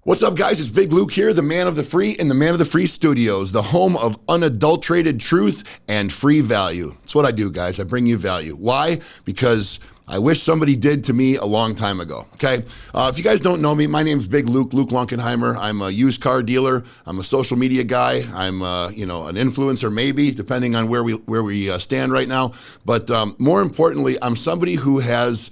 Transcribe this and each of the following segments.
What's up, guys? It's Big Luke here, the man of the free in the Man of the Free Studios, the home of unadulterated truth and free value. That's what I do, guys. I bring you value. Why? Because I wish somebody did to me a long time ago, okay? If you guys don't know me, my name's Big Luke Lunkenheimer. I'm a used car dealer. I'm a social media guy. I'm, an influencer maybe, depending on where we stand right now. But more importantly, I'm somebody who has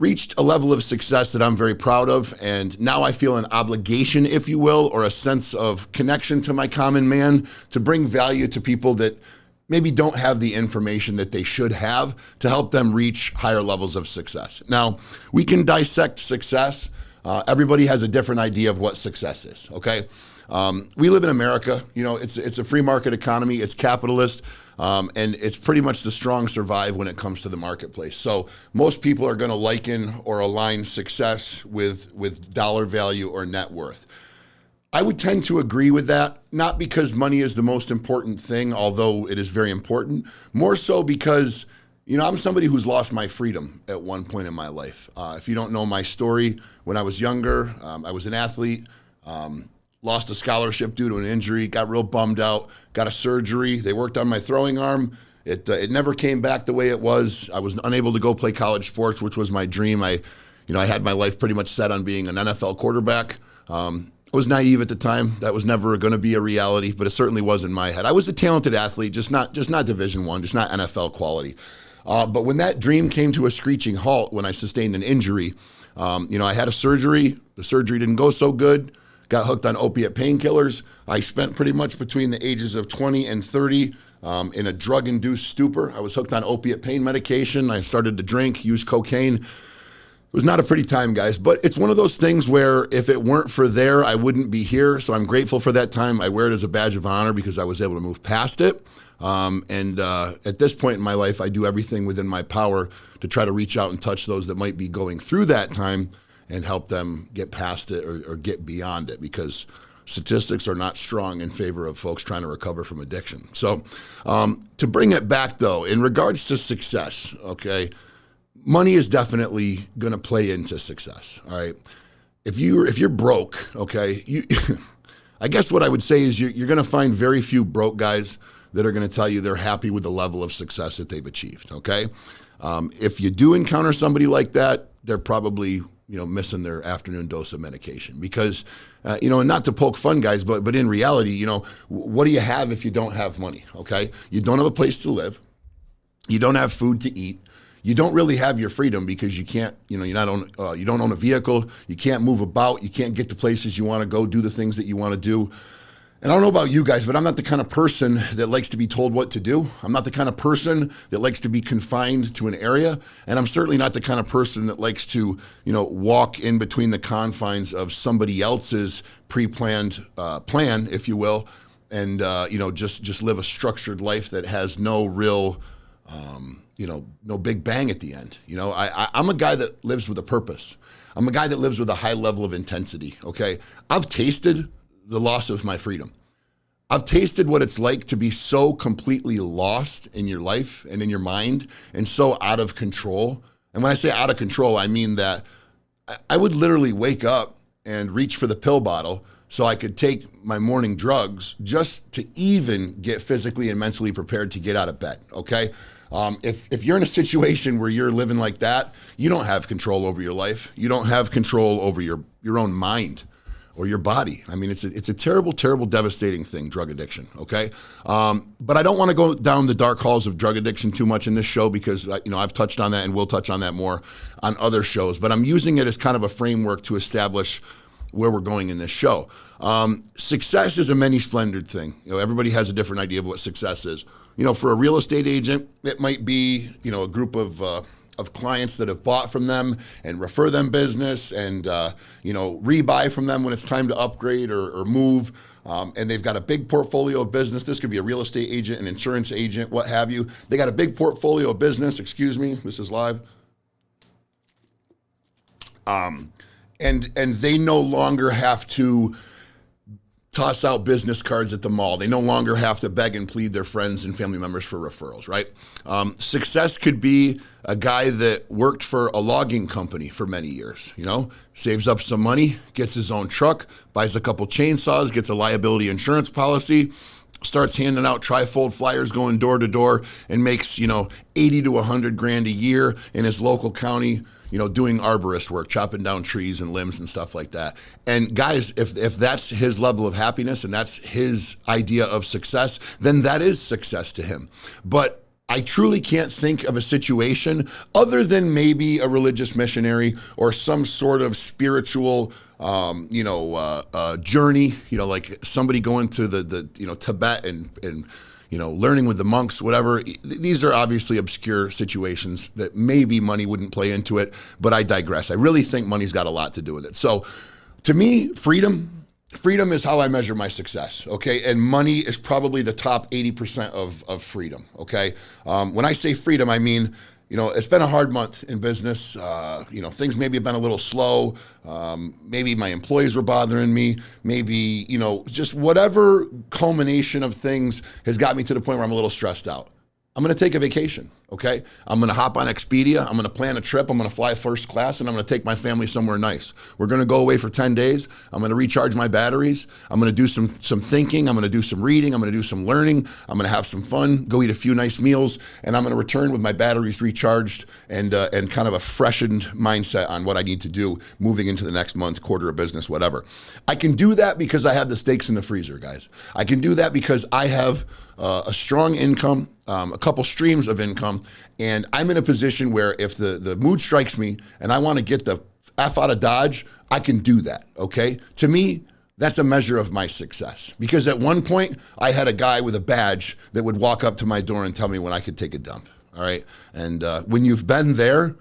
reached a level of success that I'm very proud of, and now I feel an obligation, if you will, or a sense of connection to my common man to bring value to people that maybe don't have the information that they should have to help them reach higher levels of success. Now, we can dissect success. Everybody has a different idea of what success is, okay? We live in America. You know, it's a free market economy. It's capitalist. And it's pretty much the strong survive when it comes to the marketplace. So most people are going to liken or align success with dollar value or net worth. I would tend to agree with that, not because money is the most important thing, although it is very important, more so because, I'm somebody who's lost my freedom at one point in my life. If you don't know my story, when I was younger, I was an athlete, lost a scholarship due to an injury, got real bummed out, got a surgery. They worked on my throwing arm. It never came back the way it was. I was unable to go play college sports, which was my dream. I had my life pretty much set on being an NFL quarterback. I was naive at the time. That was never going to be a reality, but it certainly was in my head. I was a talented athlete, just not Division I, just not NFL quality. But when that dream came to a screeching halt, when I sustained an injury, I had a surgery. The surgery didn't go so good. Got hooked on opiate painkillers. I spent pretty much between the ages of 20 and 30 in a drug-induced stupor. I was hooked on opiate pain medication. I started to drink, use cocaine. It was not a pretty time, guys, but it's one of those things where if it weren't for there, I wouldn't be here. So I'm grateful for that time. I wear it as a badge of honor because I was able to move past it. At this point in my life, I do everything within my power to try to reach out and touch those that might be going through that time and help them get past it or get beyond it, because statistics are not strong in favor of folks trying to recover from addiction. So to bring it back, though, in regards to success, okay, money is definitely going to play into success, all right? If you're broke, okay, I guess what I would say is you're going to find very few broke guys that are going to tell you they're happy with the level of success that they've achieved, okay? If you do encounter somebody like that, they're probably missing their afternoon dose of medication because, and not to poke fun, guys, but in reality, what do you have if you don't have money, okay? You don't have a place to live. You don't have food to eat. You don't really have your freedom because you can't, you don't own a vehicle. You can't move about. You can't get to places you want to go, do the things that you want to do. And I don't know about you guys, but I'm not the kind of person that likes to be told what to do. I'm not the kind of person that likes to be confined to an area. And I'm certainly not the kind of person that likes to, walk in between the confines of somebody else's pre-planned plan, if you will, and, just live a structured life that has no real, no big bang at the end. I'm a guy that lives with a purpose. I'm a guy that lives with a high level of intensity, okay? I've tasted the loss of my freedom. I've tasted what it's like to be so completely lost in your life and in your mind and so out of control. And when I say out of control, I mean that I would literally wake up and reach for the pill bottle so I could take my morning drugs just to even get physically and mentally prepared to get out of bed, okay? If you're in a situation where you're living like that, you don't have control over your life. You don't have control over your own mind or your body. I mean, it's a terrible, terrible, devastating thing, drug addiction, okay? But I don't want to go down the dark halls of drug addiction too much in this show because, I've touched on that and we'll touch on that more on other shows. But I'm using it as kind of a framework to establish where we're going in this show. Success is a many-splendored thing. Everybody has a different idea of what success is. For a real estate agent, it might be, a group of clients that have bought from them and refer them business and, rebuy from them when it's time to upgrade or move. And they've got a big portfolio of business. This could be a real estate agent, an insurance agent, what have you. They got a big portfolio of business. Excuse me, this is live. And they no longer have to toss out business cards at the mall. They no longer have to beg and plead their friends and family members for referrals, right? Success could be a guy that worked for a logging company for many years, saves up some money, gets his own truck, buys a couple chainsaws, gets a liability insurance policy, starts handing out trifold flyers going door to door, and makes, 80 to 100 grand a year in his local county, doing arborist work, chopping down trees and limbs and stuff like that. And guys, if that's his level of happiness and that's his idea of success, then that is success to him. But I truly can't think of a situation other than maybe a religious missionary or some sort of spiritual journey, like somebody going to the Tibet and learning with the monks, whatever. These are obviously obscure situations that maybe money wouldn't play into it, but I digress. I really think money's got a lot to do with it. So to me, freedom is how I measure my success, okay? And money is probably the top 80% of freedom, okay? When I say freedom, I mean, it's been a hard month in business. Things maybe have been a little slow. Maybe my employees were bothering me. Maybe, just whatever culmination of things has got me to the point where I'm a little stressed out. I'm going to take a vacation, okay? I'm going to hop on Expedia. I'm going to plan a trip. I'm going to fly first class, and I'm going to take my family somewhere nice. We're going to go away for 10 days. I'm going to recharge my batteries. I'm going to do some thinking. I'm going to do some reading. I'm going to do some learning. I'm going to have some fun, go eat a few nice meals, and I'm going to return with my batteries recharged and kind of a freshened mindset on what I need to do moving into the next month, quarter of business, whatever. I can do that because I have the steaks in the freezer, guys. I can do that because I have a strong income, a couple streams of income, and I'm in a position where if the mood strikes me and I want to get the F out of Dodge, I can do that, okay? To me, that's a measure of my success, because at one point I had a guy with a badge that would walk up to my door and tell me when I could take a dump, all right? And when you've been there,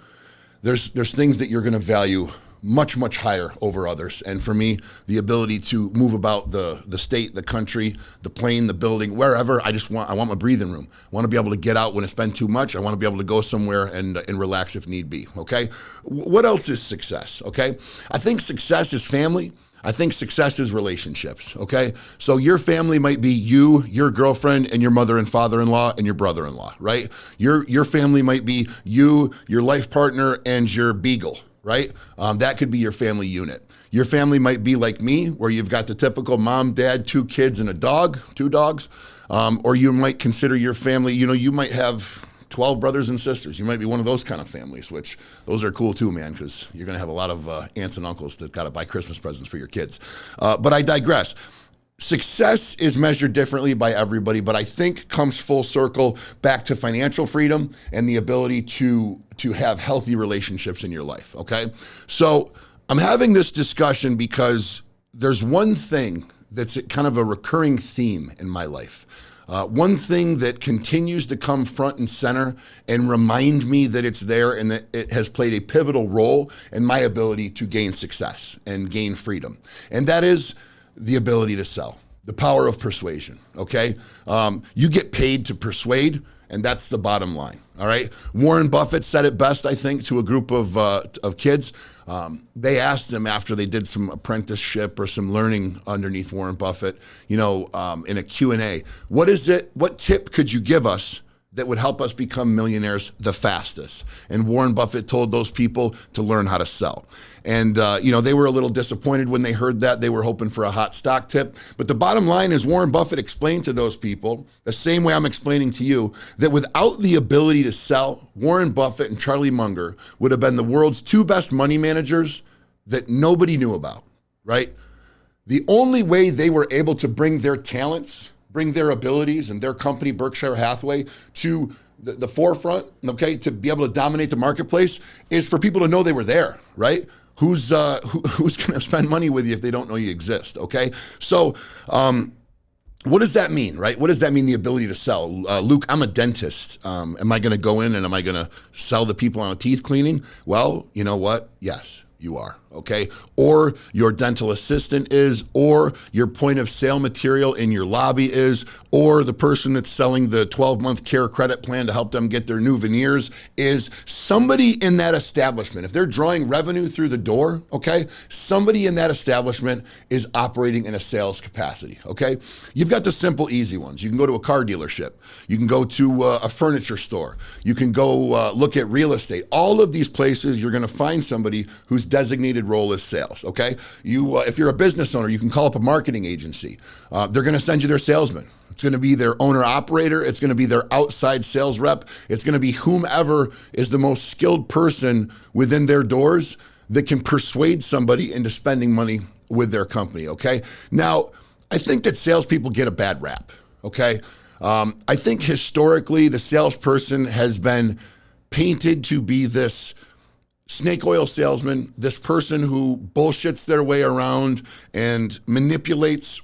there's things that you're going to value much, much higher over others. And for me, the ability to move about the state, the country, the plane, the building, wherever, I want my breathing room. I want to be able to get out when it's been too much. I want to be able to go somewhere and relax if need be, okay? What else is success, okay? I think success is family. I think success is relationships, okay? So your family might be you, your girlfriend, and your mother and father-in-law, and your brother-in-law, right? Your family might be you, your life partner, and your beagle, right? That could be your family unit. Your family might be like me, where you've got the typical mom, dad, 2 kids, and a dog, 2 dogs. Or you might consider your family, you might have 12 brothers and sisters. You might be one of those kind of families, which those are cool too, man, because you're going to have a lot of aunts and uncles that got to buy Christmas presents for your kids. But I digress. Success is measured differently by everybody, but I think comes full circle back to financial freedom and the ability to have healthy relationships in your life, okay? So I'm having this discussion because there's one thing that's kind of a recurring theme in my life. One thing that continues to come front and center and remind me that it's there and that it has played a pivotal role in my ability to gain success and gain freedom. And that is the ability to sell, the power of persuasion, okay? You get paid to persuade, and that's the bottom line, all right? Warren Buffett said it best, I think, to a group of kids. They asked him after they did some apprenticeship or some learning underneath Warren Buffett, in a Q&A, what tip could you give us that would help us become millionaires the fastest? And Warren Buffett told those people to learn how to sell. And, they were a little disappointed when they heard that. They were hoping for a hot stock tip. But the bottom line is Warren Buffett explained to those people, the same way I'm explaining to you, that without the ability to sell, Warren Buffett and Charlie Munger would have been the world's 2 best money managers that nobody knew about, right? The only way they were able to bring their talents, bring their abilities and their company, Berkshire Hathaway, to the forefront, okay, to be able to dominate the marketplace is for people to know they were there, right? Who's going to spend money with you if they don't know you exist, okay? So what does that mean, right? What does that mean, the ability to sell? Luke, I'm a dentist. Am I going to go in and am I going to sell the people on a teeth cleaning? Well, you know what? Yes, you are, okay? Or your dental assistant is, or your point of sale material in your lobby is, or the person that's selling the 12-month care credit plan to help them get their new veneers is. Somebody in that establishment, if they're drawing revenue through the door, okay, somebody in that establishment is operating in a sales capacity, okay? You've got the simple, easy ones. You can go to a car dealership. You can go to a furniture store. You can go look at real estate. All of these places, you're gonna find somebody whose designated role is sales, okay? If you're a business owner, you can call up a marketing agency. They're gonna send you their salesman. It's gonna be their owner-operator. It's gonna be their outside sales rep. It's gonna be whomever is the most skilled person within their doors that can persuade somebody into spending money with their company, okay? Now, I think that salespeople get a bad rap, okay? I think historically the salesperson has been painted to be this snake oil salesman, this person who bullshits their way around and manipulates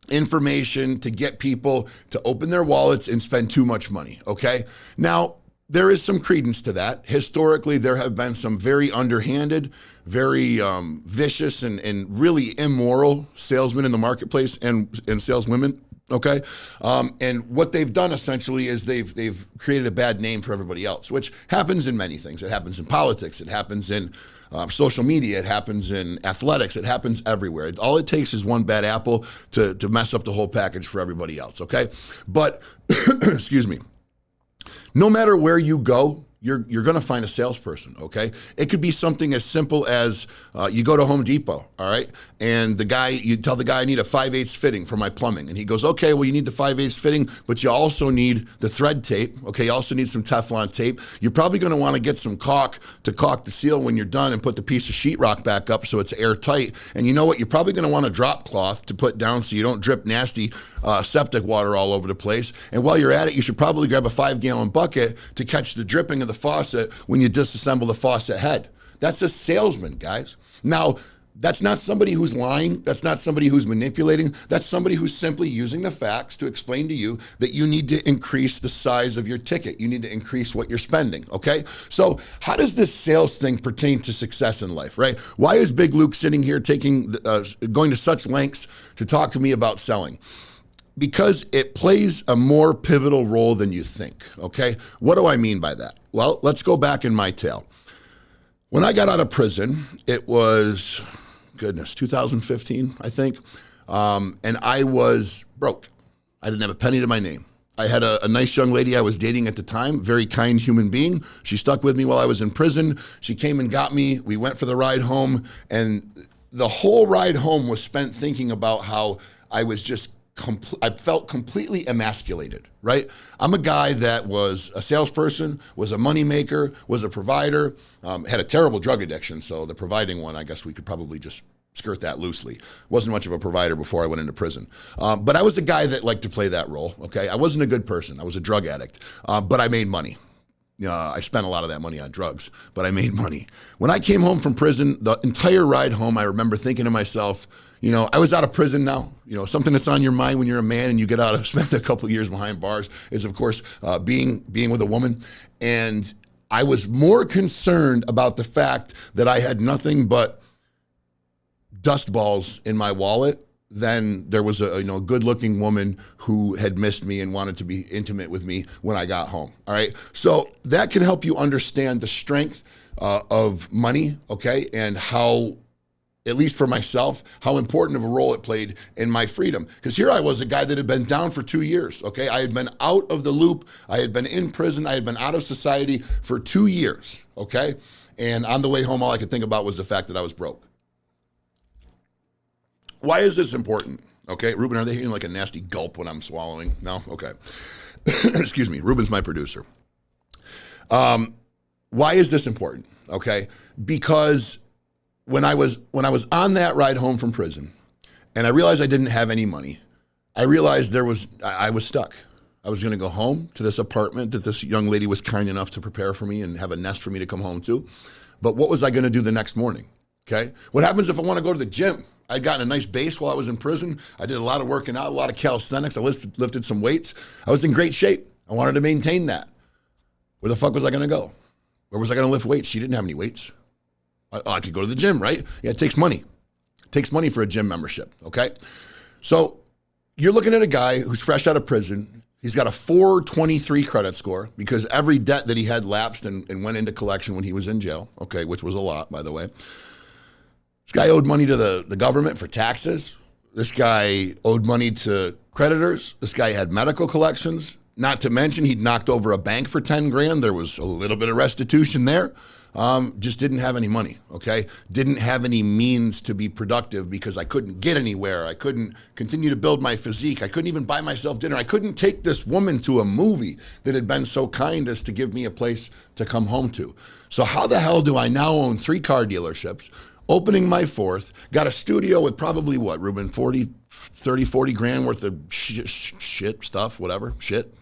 information to get people to open their wallets and spend too much money, okay? Now, there is some credence to that. Historically, there have been some very underhanded, very vicious and really immoral salesmen in the marketplace and saleswomen, okay? And what they've done essentially is they've created a bad name for everybody else, which happens in many things. It happens in politics. It happens in social media. It happens in athletics. It happens everywhere. All it takes is one bad apple to mess up the whole package for everybody else, okay? But, excuse me, no matter where you go, you're going to find a salesperson, okay? It could be something as simple as you go to Home Depot, all right? And you tell the guy, I need a 5/8 fitting for my plumbing. And he goes, okay, well, you need the 5/8 fitting, but you also need the thread tape, okay? You also need some Teflon tape. You're probably going to want to get some caulk to caulk the seal when you're done and put the piece of sheetrock back up so it's airtight. And you know what? You're probably going to want a drop cloth to put down so you don't drip nasty septic water all over the place. And while you're at it, you should probably grab a 5-gallon bucket to catch the dripping of the faucet when you disassemble the faucet head. That's a salesman, guys. Now, that's not somebody who's lying. That's not somebody who's manipulating. That's somebody who's simply using the facts to explain to you that you need to increase the size of your ticket. You need to increase what you're spending, okay? So how does this sales thing pertain to success in life, right? Why is Big Luke sitting here going to such lengths to talk to me about selling? Because it plays a more pivotal role than you think, okay? What do I mean by that? Well, let's go back in my tale. When I got out of prison, it was, 2015, I think, and I was broke. I didn't have a penny to my name. I had a nice young lady I was dating at the time, very kind human being. She stuck with me while I was in prison. She came and got me. We went for the ride home, and the whole ride home was spent thinking about how I was just I felt completely emasculated, right? I'm a guy that was a salesperson, was a moneymaker, was a provider, had a terrible drug addiction. So the providing one, I guess we could probably just skirt that loosely. Wasn't much of a provider before I went into prison. But I was a guy that liked to play that role, okay? I wasn't a good person. I was a drug addict, but I made money. I spent a lot of that money on drugs, but I made money. When I came home from prison, the entire ride home, I remember thinking to myself, I was out of prison now. Something that's on your mind when you're a man and you get out of spend a couple of years behind bars is, of course, being with a woman. And I was more concerned about the fact that I had nothing but dust balls in my wallet than there was a good-looking woman who had missed me and wanted to be intimate with me when I got home. All right, so that can help you understand the strength of money, okay, and how, at least for myself, how important of a role it played in my freedom. Because here I was, a guy that had been down for 2 years, okay? I had been out of the loop. I had been in prison. I had been out of society for 2 years, okay? And on the way home, all I could think about was the fact that I was broke. Why is this important? Okay, Ruben, are they hearing like a nasty gulp when I'm swallowing? No? Okay. Excuse me, Ruben's my producer. Why is this important? Okay, because when I was on that ride home from prison, and I realized I didn't have any money, I realized I was stuck. I was going to go home to this apartment that this young lady was kind enough to prepare for me and have a nest for me to come home to. But what was I going to do the next morning? Okay, what happens if I want to go to the gym? I'd gotten a nice base while I was in prison. I did a lot of working out, a lot of calisthenics. I lifted some weights. I was in great shape. I wanted to maintain that. Where the fuck was I going to go? Where was I going to lift weights? She didn't have any weights. I could go to the gym, right? Yeah, it takes money. It takes money for a gym membership, okay? So you're looking at a guy who's fresh out of prison. He's got a 423 credit score because every debt that he had lapsed and went into collection when he was in jail, okay, which was a lot, by the way. This guy owed money to the government for taxes. This guy owed money to creditors. This guy had medical collections. Not to mention he'd knocked over a bank for 10 grand. There was a little bit of restitution there. Just didn't have any money, okay? Didn't have any means to be productive because I couldn't get anywhere. I couldn't continue to build my physique. I couldn't even buy myself dinner. I couldn't take this woman to a movie that had been so kind as to give me a place to come home to. So how the hell do I now own 3 car dealerships, opening my 4th, got a studio with probably what, Ruben, 40 grand worth of shit stuff, whatever, shit,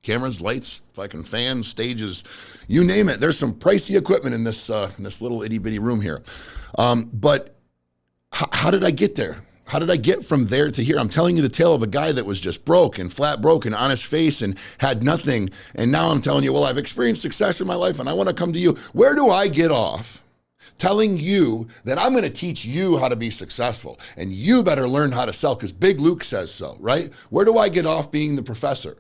cameras, lights, fucking fans, stages, you name it. There's some pricey equipment in this little itty bitty room here. But how did I get there? How did I get from there to here? I'm telling you the tale of a guy that was just broke and flat broke and on his face and had nothing. And now I'm telling you, well, I've experienced success in my life and I want to come to you. Where do I get off telling you that I'm going to teach you how to be successful and you better learn how to sell because Big Luke says so, right? Where do I get off being the professor?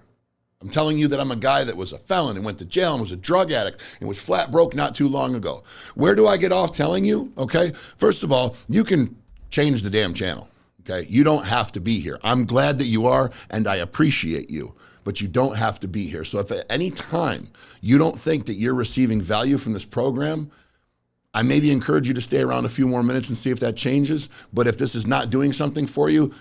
I'm telling you that I'm a guy that was a felon and went to jail and was a drug addict and was flat broke not too long ago. Where do I get off telling you? Okay, first of all, you can change the damn channel, okay? You don't have to be here. I'm glad that you are and I appreciate you, but you don't have to be here. So if at any time you don't think that you're receiving value from this program, I maybe encourage you to stay around a few more minutes and see if that changes. But if this is not doing something for you,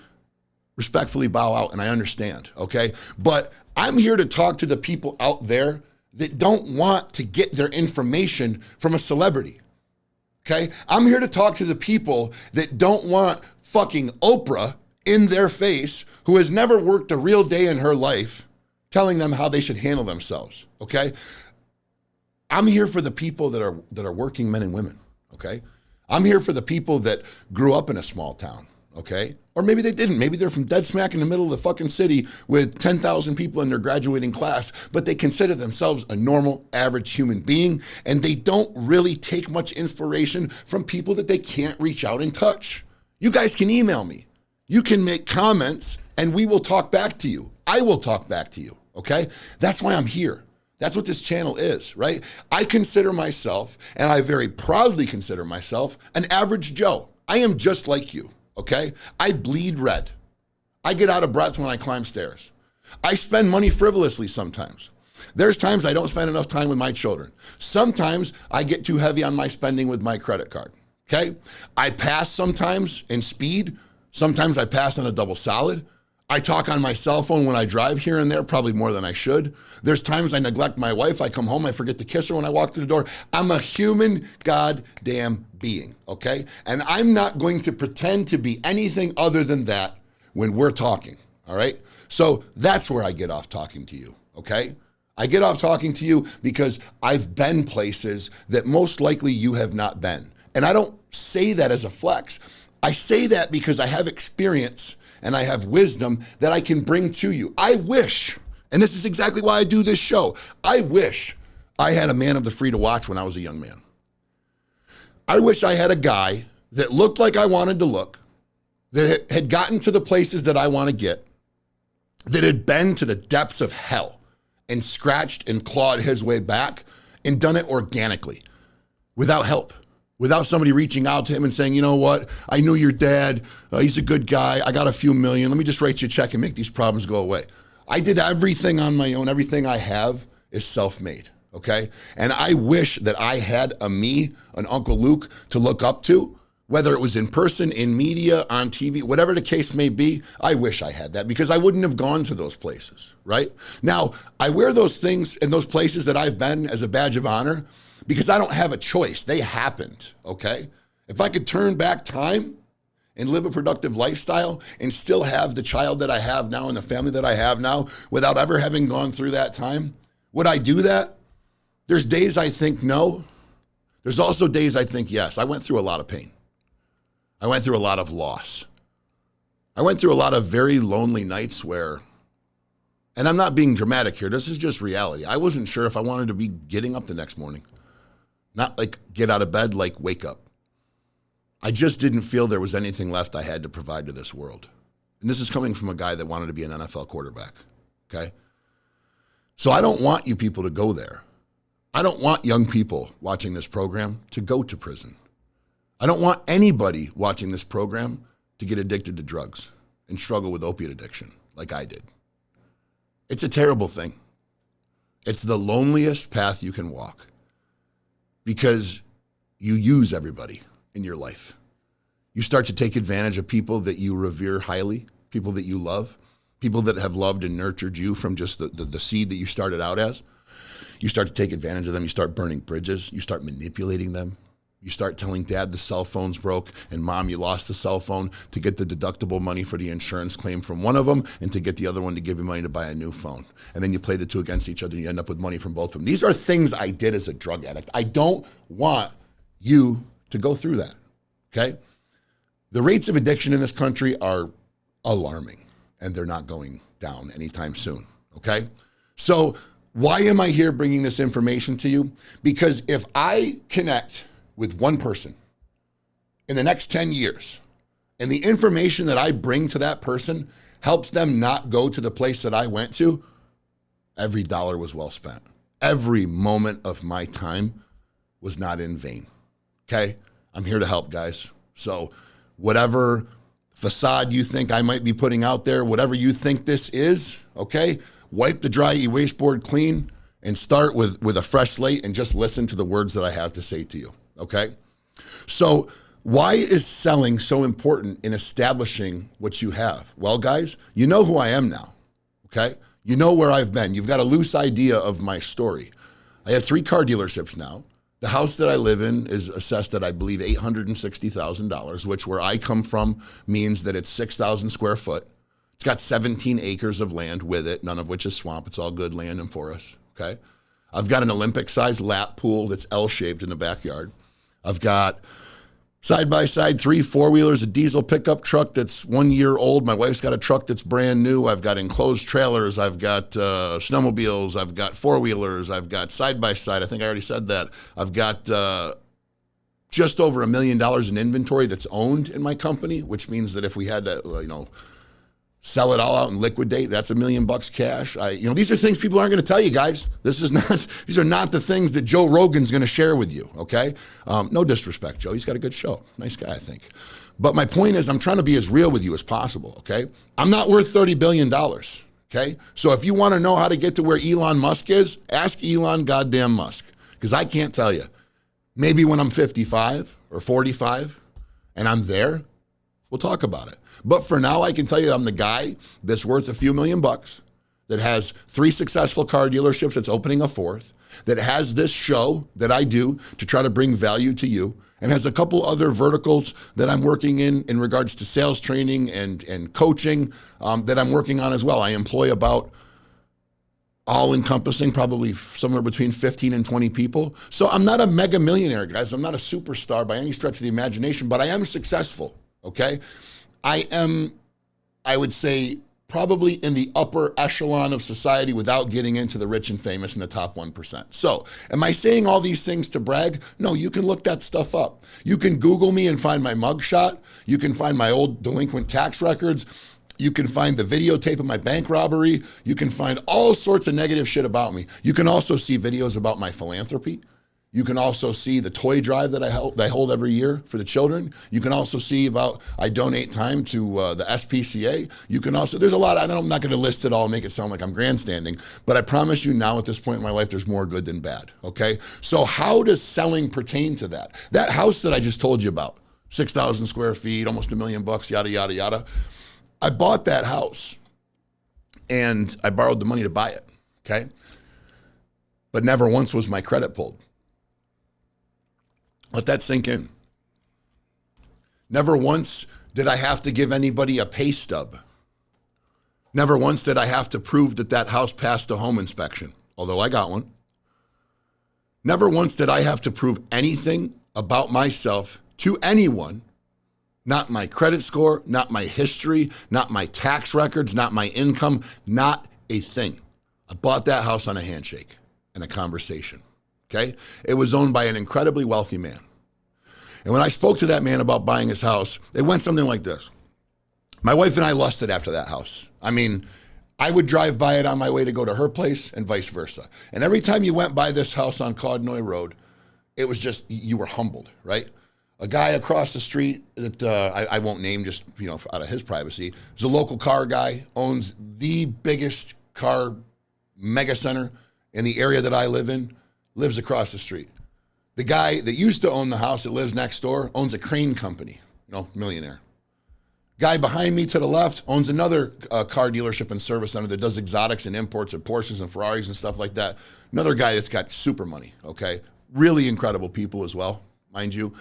respectfully bow out, and I understand, okay? But I'm here to talk to the people out there that don't want to get their information from a celebrity, okay? I'm here to talk to the people that don't want fucking Oprah in their face, who has never worked a real day in her life, telling them how they should handle themselves, okay? I'm here for the people that are working men and women, okay? I'm here for the people that grew up in a small town, okay? Or maybe they didn't. Maybe they're from dead smack in the middle of the fucking city with 10,000 people in their graduating class, but they consider themselves a normal, average human being, and they don't really take much inspiration from people that they can't reach out and touch. You guys can email me. You can make comments, and we will talk back to you. I will talk back to you, okay? That's why I'm here. That's what this channel is, right? I consider myself, and I very proudly consider myself, an average Joe. I am just like you. Okay? I bleed red. I get out of breath when I climb stairs. I spend money frivolously sometimes. There's times I don't spend enough time with my children. Sometimes I get too heavy on my spending with my credit card. Okay? I pass sometimes in speed. Sometimes I pass on a double solid. I talk on my cell phone when I drive here and there, probably more than I should. There's times I neglect my wife. I come home, I forget to kiss her when I walk through the door. I'm a human goddamn being, okay? And I'm not going to pretend to be anything other than that when we're talking, all right? So that's where I get off talking to you, okay? I get off talking to you because I've been places that most likely you have not been. And I don't say that as a flex. I say that because I have experience and I have wisdom that I can bring to you. I wish, and this is exactly why I do this show, I wish I had a man of the free to watch when I was a young man. I wish I had a guy that looked like I wanted to look, that had gotten to the places that I want to get, that had been to the depths of hell and scratched and clawed his way back and done it organically, without help. Without somebody reaching out to him and saying, you know what, I knew your dad, he's a good guy, I got a few million, let me just write you a check and make these problems go away. I did everything on my own. Everything I have is self-made, okay? And I wish that I had an Uncle Luke to look up to, whether it was in person, in media, on TV, whatever the case may be. I wish I had that because I wouldn't have gone to those places, right? Now, I wear those things in those places that I've been as a badge of honor because I don't have a choice. They happened, okay? If I could turn back time and live a productive lifestyle and still have the child that I have now and the family that I have now without ever having gone through that time, would I do that? There's days I think no. There's also days I think yes. I went through a lot of pain. I went through a lot of loss. I went through a lot of very lonely nights where, and I'm not being dramatic here, this is just reality. I wasn't sure if I wanted to be getting up the next morning. Not like get out of bed, like wake up. I just didn't feel there was anything left I had to provide to this world. And this is coming from a guy that wanted to be an NFL quarterback, okay? So I don't want you people to go there. I don't want young people watching this program to go to prison. I don't want anybody watching this program to get addicted to drugs and struggle with opiate addiction like I did. It's a terrible thing. It's the loneliest path you can walk because you use everybody in your life. You start to take advantage of people that you revere highly, people that you love, people that have loved and nurtured you from just the seed that you started out as. You start to take advantage of them. You start burning bridges. You start manipulating them. You start telling dad the cell phone's broke and mom you lost the cell phone to get the deductible money for the insurance claim from one of them and to get the other one to give you money to buy a new phone. And then you play the two against each other and you end up with money from both of them. These are things I did as a drug addict. I don't want you to go through that, okay? The rates of addiction in this country are alarming and they're not going down anytime soon, okay? So why am I here bringing this information to you? Because if I connect with one person in the next 10 years, and the information that I bring to that person helps them not go to the place that I went to, every dollar was well spent. Every moment of my time was not in vain, okay? I'm here to help, guys. So whatever facade you think I might be putting out there, whatever you think this is, okay, wipe the dry erase board clean and start with a fresh slate and just listen to the words that I have to say to you. Okay, so why is selling so important in establishing what you have? Well, guys, you know who I am now, okay? You know where I've been. You've got a loose idea of my story. I have 3 car dealerships now. The house that I live in is assessed at, I believe, $860,000, which where I come from means that it's 6,000 square foot. It's got 17 acres of land with it, none of which is swamp. It's all good land and forest, okay? I've got an Olympic-sized lap pool that's L-shaped in the backyard. I've got side-by-side 3 4-wheelers, a diesel pickup truck that's 1 year old. My wife's got a truck that's brand new. I've got enclosed trailers. I've got snowmobiles. I've got 4-wheelers. I've got side-by-side. I think I already said that. I've got just over $1 million in inventory that's owned in my company, which means that if we had to, sell it all out and liquidate, that's $1 million cash. These are things people aren't going to tell you, guys. These are not the things that Joe Rogan's going to share with you, okay? No disrespect, Joe. He's got a good show. Nice guy, I think. But my point is I'm trying to be as real with you as possible, okay? I'm not worth $30 billion, okay? So if you want to know how to get to where Elon Musk is, ask Elon goddamn Musk, because I can't tell you. Maybe when I'm 55 or 45 and I'm there, we'll talk about it. But for now, I can tell you I'm the guy that's worth a few $1 million, that has 3 successful car dealerships, that's opening a 4th, that has this show that I do to try to bring value to you, and has a couple other verticals that I'm working in regards to sales training and coaching that I'm working on as well. I employ about all-encompassing, probably somewhere between 15 and 20 people. So I'm not a mega millionaire, guys. I'm not a superstar by any stretch of the imagination, but I am successful, okay? I am, I would say, probably in the upper echelon of society without getting into the rich and famous in the top 1%. So, am I saying all these things to brag? No, you can look that stuff up. You can Google me and find my mugshot. You can find my old delinquent tax records. You can find the videotape of my bank robbery. You can find all sorts of negative shit about me. You can also see videos about my philanthropy. You can also see the toy drive that I hold every year for the children. You can also see about I donate time to the SPCA. You can also, there's a lot, I'm not going to list it all and make it sound like I'm grandstanding, but I promise you now at this point in my life, there's more good than bad, okay? So how does selling pertain to that? That house that I just told you about, 6,000 square feet, almost $1 million, yada, yada, yada. I bought that house and I borrowed the money to buy it, okay? But never once was my credit pulled. Let that sink in. Never once did I have to give anybody a pay stub. Never once did I have to prove that that house passed a home inspection, although I got one. Never once did I have to prove anything about myself to anyone, not my credit score, not my history, not my tax records, not my income, not a thing. I bought that house on a handshake and a conversation, okay? It was owned by an incredibly wealthy man. And when I spoke to that man about buying his house, it went something like this. My wife and I lusted after that house. I mean, I would drive by it on my way to go to her place and vice versa. And every time you went by this house on Caudnoy Road, it was just, you were humbled, right? A guy across the street that I won't name, just out of his privacy, is a local car guy, owns the biggest car mega center in the area that I live in, lives across the street. The guy that used to own the house that lives next door owns a crane company, millionaire. Guy behind me to the left owns another car dealership and service center that does exotics and imports and Porsches and Ferraris and stuff like that. Another guy that's got super money, okay? Really incredible people as well, mind you.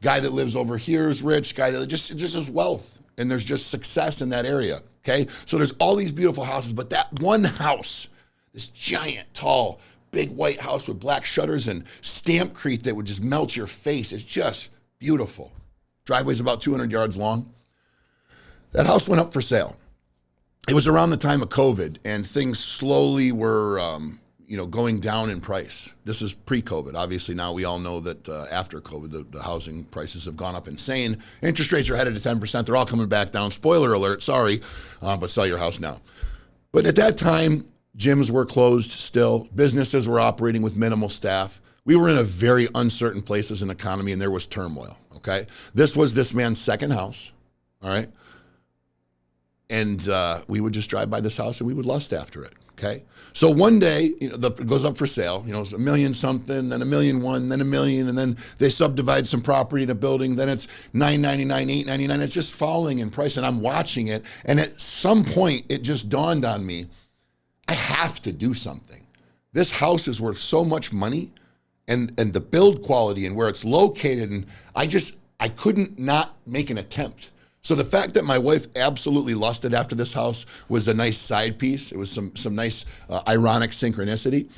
Guy that lives over here is rich. Guy that just is wealth, and there's just success in that area, okay? So there's all these beautiful houses, but that one house, this giant, tall, big white house with black shutters and stampcrete that would just melt your face. It's just beautiful. Driveway's about 200 yards long. That house went up for sale. It was around the time of COVID, and things slowly were, going down in price. This is pre-COVID. Obviously, now we all know that after COVID, the housing prices have gone up insane. Interest rates are headed to 10%. They're all coming back down. Spoiler alert, sorry, but sell your house now. But at that time, gyms were closed still. Businesses were operating with minimal staff. We were in a very uncertain place as an economy, and there was turmoil, okay? This was this man's second house, all right? And we would just drive by this house and we would lust after it, okay? So one day, it goes up for sale. It's $1 million something, then $1.1 million, then $1 million, and then they subdivide some property in a building. Then it's $999, $899. It's just falling in price, and I'm watching it. And at some point, it just dawned on me, I have to do something. This house is worth so much money, and the build quality and where it's located, and I couldn't not make an attempt. So the fact that my wife absolutely lusted after this house was a nice side piece. It was some nice ironic synchronicity.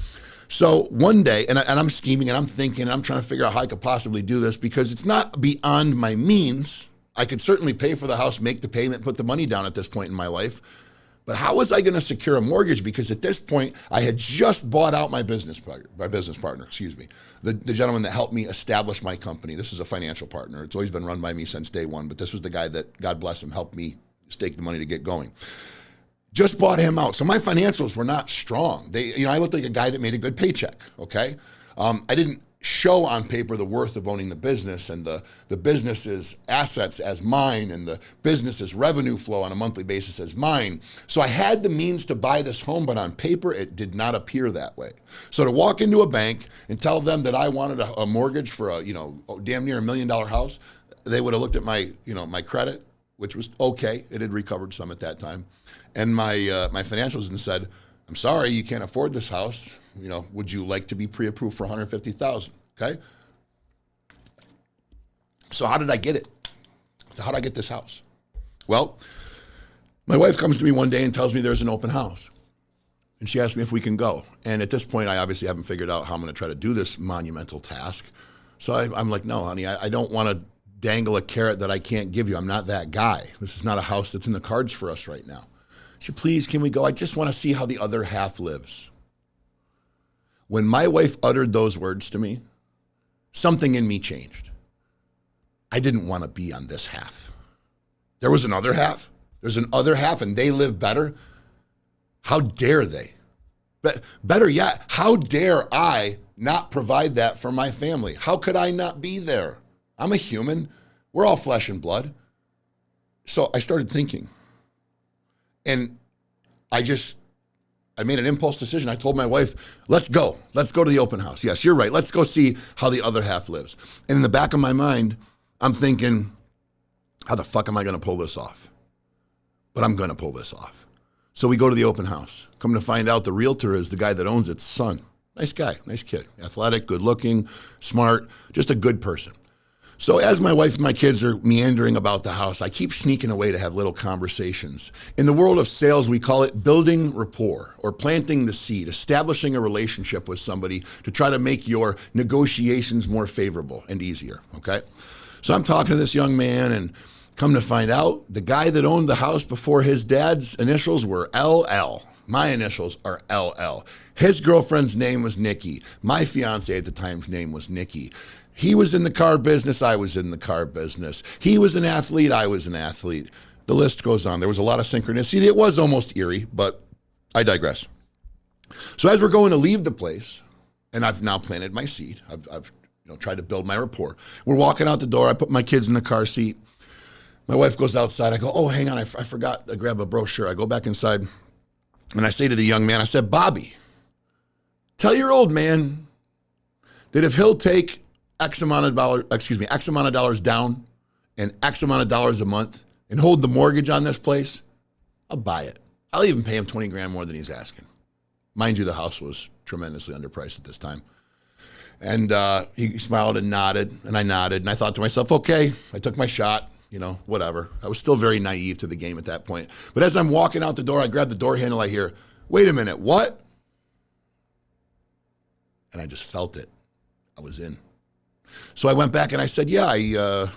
So one day, and I'm scheming and I'm thinking, and I'm trying to figure out how I could possibly do this because it's not beyond my means. I could certainly pay for the house, make the payment, put the money down at this point in my life. But how was I going to secure a mortgage? Because at this point, I had just bought out my business partner, the gentleman that helped me establish my company. This is a financial partner. It's always been run by me since day one, but this was the guy that, God bless him, helped me stake the money to get going. Just bought him out. So my financials were not strong. I looked like a guy that made a good paycheck, okay? I didn't show on paper the worth of owning the business and the business's assets as mine and the business's revenue flow on a monthly basis as mine. So I had the means to buy this home, but on paper, it did not appear that way. So to walk into a bank and tell them that I wanted a mortgage for a, damn near $1 million house, they would have looked at my, my credit, which was okay. It had recovered some at that time. And my financials and said, I'm sorry, you can't afford this house. Would you like to be pre-approved for $150,000? Okay. So how did I get it? So how did I get this house? Well, my wife comes to me one day and tells me there's an open house. And she asked me if we can go. And at this point, I obviously haven't figured out how I'm going to try to do this monumental task. So I'm like, no, honey, I don't want to dangle a carrot that I can't give you. I'm not that guy. This is not a house that's in the cards for us right now. She said, please, can we go? I just want to see how the other half lives. When my wife uttered those words to me, something in me changed. I didn't want to be on this half. There was another half. There's an other half, and they live better. How dare they? But better yet, how dare I not provide that for my family? How could I not be there? I'm a human. We're all flesh and blood. So I started thinking, and I made an impulse decision. I told my wife, let's go. Let's go to the open house. Yes, you're right. Let's go see how the other half lives. And in the back of my mind, I'm thinking, how the fuck am I going to pull this off? But I'm going to pull this off. So we go to the open house. Come to find out the realtor is the guy that owns its son. Nice guy, nice kid, athletic, good looking, smart, just a good person. So as my wife and my kids are meandering about the house, I keep sneaking away to have little conversations. In the world of sales, we call it building rapport or planting the seed, establishing a relationship with somebody to try to make your negotiations more favorable and easier, okay? So I'm talking to this young man, and come to find out, the guy that owned the house before his dad's initials were LL. My initials are LL. His girlfriend's name was Nikki. My fiance at the time's name was Nikki. He was in the car business. I was in the car business. He was an athlete. I was an athlete. The list goes on. There was a lot of synchronicity. It was almost eerie, but I digress. So as we're going to leave the place, and I've now planted my seed, I've tried to build my rapport. We're walking out the door. I put my kids in the car seat. My wife goes outside. I go, oh, hang on. I forgot to grab a brochure. I go back inside, and I say to the young man, I said, Bobby, tell your old man that if he'll take X amount of dollars down and X amount of dollars a month and hold the mortgage on this place, I'll buy it. I'll even pay him 20 grand more than he's asking. Mind you, the house was tremendously underpriced at this time. And he smiled and nodded, and I nodded, and I thought to myself, okay, I took my shot, whatever. I was still very naive to the game at that point. But as I'm walking out the door, I grab the door handle, I hear, wait a minute, what? And I just felt it. I was in. So I went back and I said, yeah, I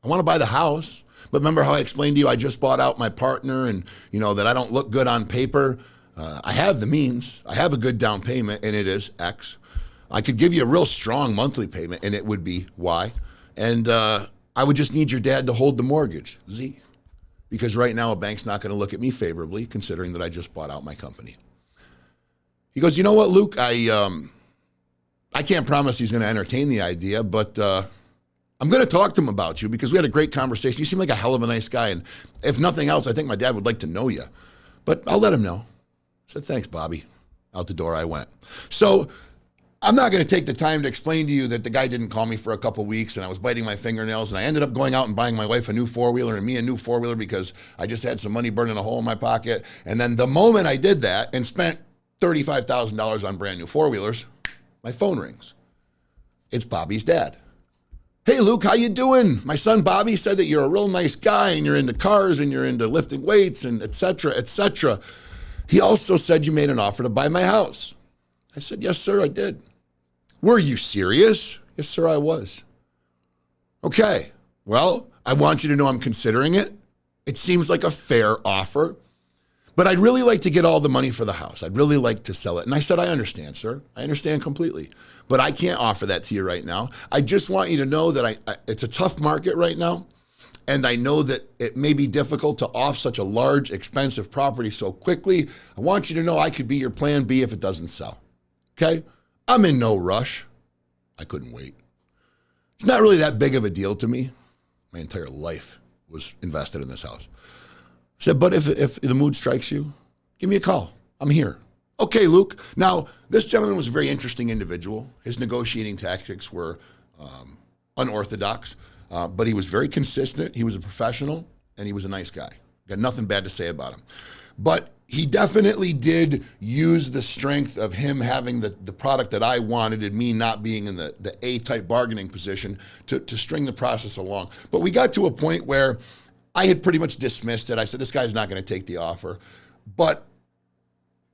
want to buy the house. But remember how I explained to you I just bought out my partner and, that I don't look good on paper? I have the means. I have a good down payment, and it is X. I could give you a real strong monthly payment, and it would be Y. And I would just need your dad to hold the mortgage, Z. Because right now a bank's not going to look at me favorably, considering that I just bought out my company. He goes, you know what, Luke? I can't promise he's going to entertain the idea, but I'm going to talk to him about you because we had a great conversation. You seem like a hell of a nice guy, and if nothing else, I think my dad would like to know you. But I'll let him know. I said, thanks, Bobby. Out the door I went. So I'm not going to take the time to explain to you that the guy didn't call me for a couple weeks and I was biting my fingernails and I ended up going out and buying my wife a new four-wheeler and me a new four-wheeler because I just had some money burning a hole in my pocket. And then the moment I did that and spent $35,000 on brand new four-wheelers, my phone rings. It's Bobby's dad. Hey, Luke, how you doing? My son Bobby said that you're a real nice guy and you're into cars and you're into lifting weights and et cetera, et cetera. He also said you made an offer to buy my house. I said, yes, sir, I did. Were you serious? Yes, sir, I was. Okay, well, I want you to know I'm considering it. It seems like a fair offer, but I'd really like to get all the money for the house. I'd really like to sell it. And I said, I understand, sir. I understand completely, but I can't offer that to you right now. I just want you to know that it's a tough market right now. And I know that it may be difficult to off such a large, expensive property so quickly. I want you to know I could be your plan B if it doesn't sell. Okay? I'm in no rush. I couldn't wait. It's not really that big of a deal to me. My entire life was invested in this house. I said, but if the mood strikes you, give me a call. I'm here. Okay, Luke. Now, this gentleman was a very interesting individual. His negotiating tactics were unorthodox. But he was very consistent. He was a professional, and he was a nice guy. Got nothing bad to say about him. But he definitely did use the strength of him having the product that I wanted and me not being in the A-type bargaining position to string the process along. But we got to a point where I had pretty much dismissed it. I said, this guy's not going to take the offer. But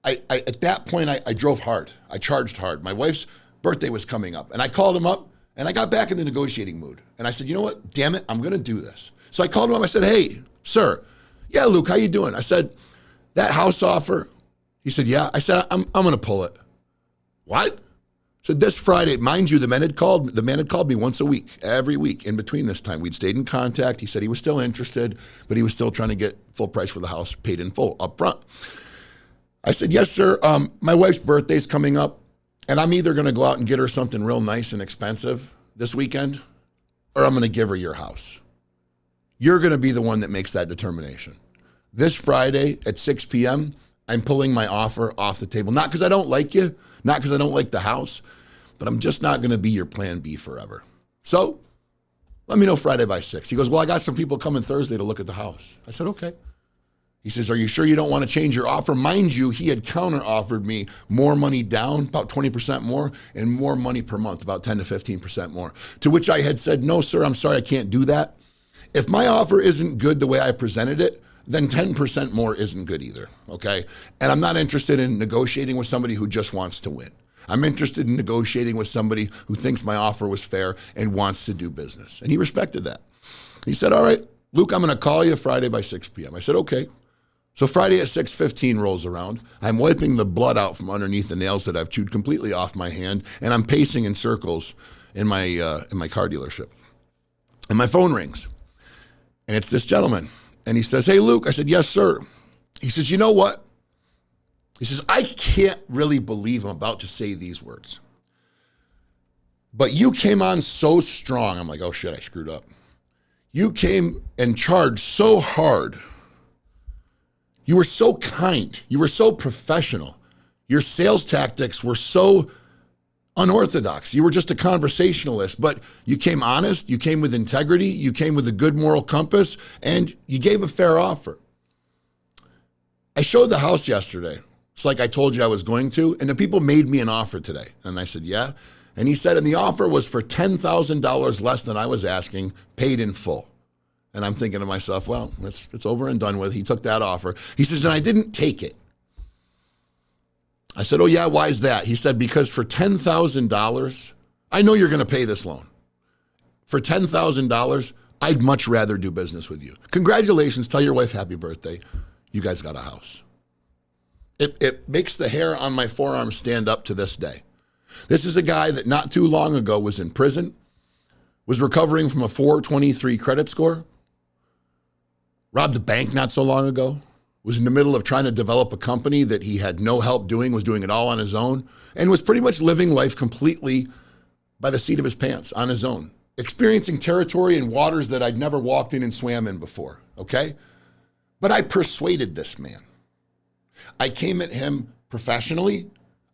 at that point, I drove hard. I charged hard. My wife's birthday was coming up, and I called him up. And I got back in the negotiating mood. And I said, you know what? Damn it, I'm going to do this. So I called him up. I said, hey, sir. Yeah, Luke, how you doing? I said, that house offer. He said, yeah. I said, I'm going to pull it. What? So this Friday, mind you, the man had called me once a week, every week in between this time. We'd stayed in contact. He said he was still interested, but he was still trying to get full price for the house, paid in full up front. I said, yes, sir. My wife's birthday's coming up. And I'm either going to go out and get her something real nice and expensive this weekend, or I'm going to give her your house. You're going to be the one that makes that determination. This Friday at 6 p.m., I'm pulling my offer off the table. Not because I don't like you, not because I don't like the house, but I'm just not going to be your plan B forever. So let me know Friday by 6. He goes, well, I got some people coming Thursday to look at the house. I said, okay. He says, are you sure you don't want to change your offer? Mind you, he had counter-offered me more money down, about 20% more, and more money per month, about 10 to 15% more. To which I had said, no, sir, I'm sorry, I can't do that. If my offer isn't good the way I presented it, then 10% more isn't good either, okay? And I'm not interested in negotiating with somebody who just wants to win. I'm interested in negotiating with somebody who thinks my offer was fair and wants to do business. And he respected that. He said, all right, Luke, I'm going to call you Friday by 6 p.m. I said, okay. So Friday at 6:15 rolls around. I'm wiping the blood out from underneath the nails that I've chewed completely off my hand, and I'm pacing in circles in my car dealership. And my phone rings, and it's this gentleman. And he says, "Hey, Luke." I said, "Yes, sir." He says, "You know what?" He says, "I can't really believe I'm about to say these words, but you came on so strong." I'm like, "Oh shit, I screwed up." "You came and charged so hard. You were so kind. You were so professional. Your sales tactics were so unorthodox. You were just a conversationalist, but you came honest. You came with integrity. You came with a good moral compass, and you gave a fair offer. I showed the house yesterday. It's like I told you I was going to, and the people made me an offer today." And I said, "Yeah." And he said, and the offer was for $10,000 less than I was asking, paid in full. And I'm thinking to myself, well, it's over and done with. He took that offer. He says, and I didn't take it. I said, "Oh yeah, why is that?" He said, "Because for $10,000, I know you're going to pay this loan. For $10,000, I'd much rather do business with you. Congratulations, tell your wife happy birthday. You guys got a house." It makes the hair on my forearm stand up to this day. This is a guy that not too long ago was in prison, was recovering from a 423 credit score, robbed a bank not so long ago, was in the middle of trying to develop a company that he had no help doing, was doing it all on his own, and was pretty much living life completely by the seat of his pants on his own, experiencing territory and waters that I'd never walked in and swam in before, okay? But I persuaded this man. I came at him professionally.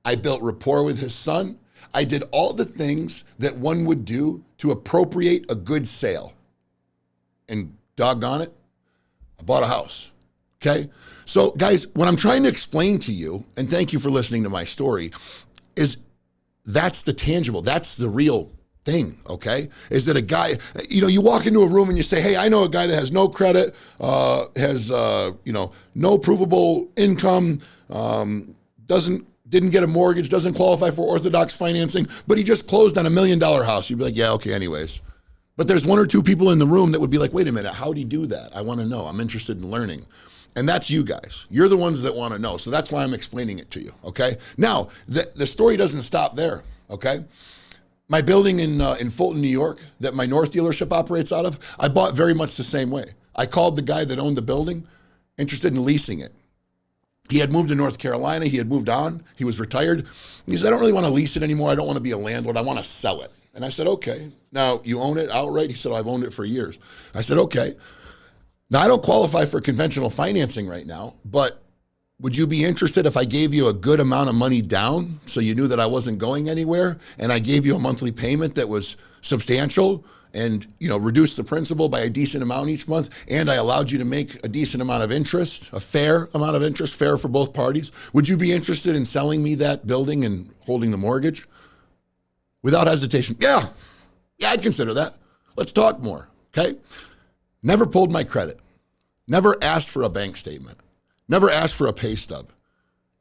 I built rapport with his son. I did all the things that one would do to appropriate a good sale. And doggone it, I bought a house, okay? So guys, what I'm trying to explain to you, and thank you for listening to my story, is that's the tangible, that's the real thing, okay? Is that a guy, you walk into a room and you say, "Hey, I know a guy that has no credit, has, no provable income, didn't get a mortgage, doesn't qualify for orthodox financing, but he just closed on $1 million house." You'd be like, "Yeah, okay, anyways." But there's one or two people in the room that would be like, "Wait a minute, how'd he do that? I want to know. I'm interested in learning." And that's you guys. You're the ones that want to know. So that's why I'm explaining it to you, okay? Now, the story doesn't stop there, okay? My building in Fulton, New York, that my North dealership operates out of, I bought very much the same way. I called the guy that owned the building, interested in leasing it. He had moved to North Carolina. He had moved on. He was retired. He said, "I don't really want to lease it anymore. I don't want to be a landlord. I want to sell it." And I said, "Okay. Now, you own it outright?" He said, "I've owned it for years." I said, "Okay. Now, I don't qualify for conventional financing right now, but would you be interested if I gave you a good amount of money down so you knew that I wasn't going anywhere, and I gave you a monthly payment that was substantial and reduced the principal by a decent amount each month, and I allowed you to make a decent amount of interest, a fair amount of interest, fair for both parties? Would you be interested in selling me that building and holding the mortgage?" Without hesitation, yeah, I'd consider that. Let's talk more, okay? Never pulled my credit. Never asked for a bank statement. Never asked for a pay stub.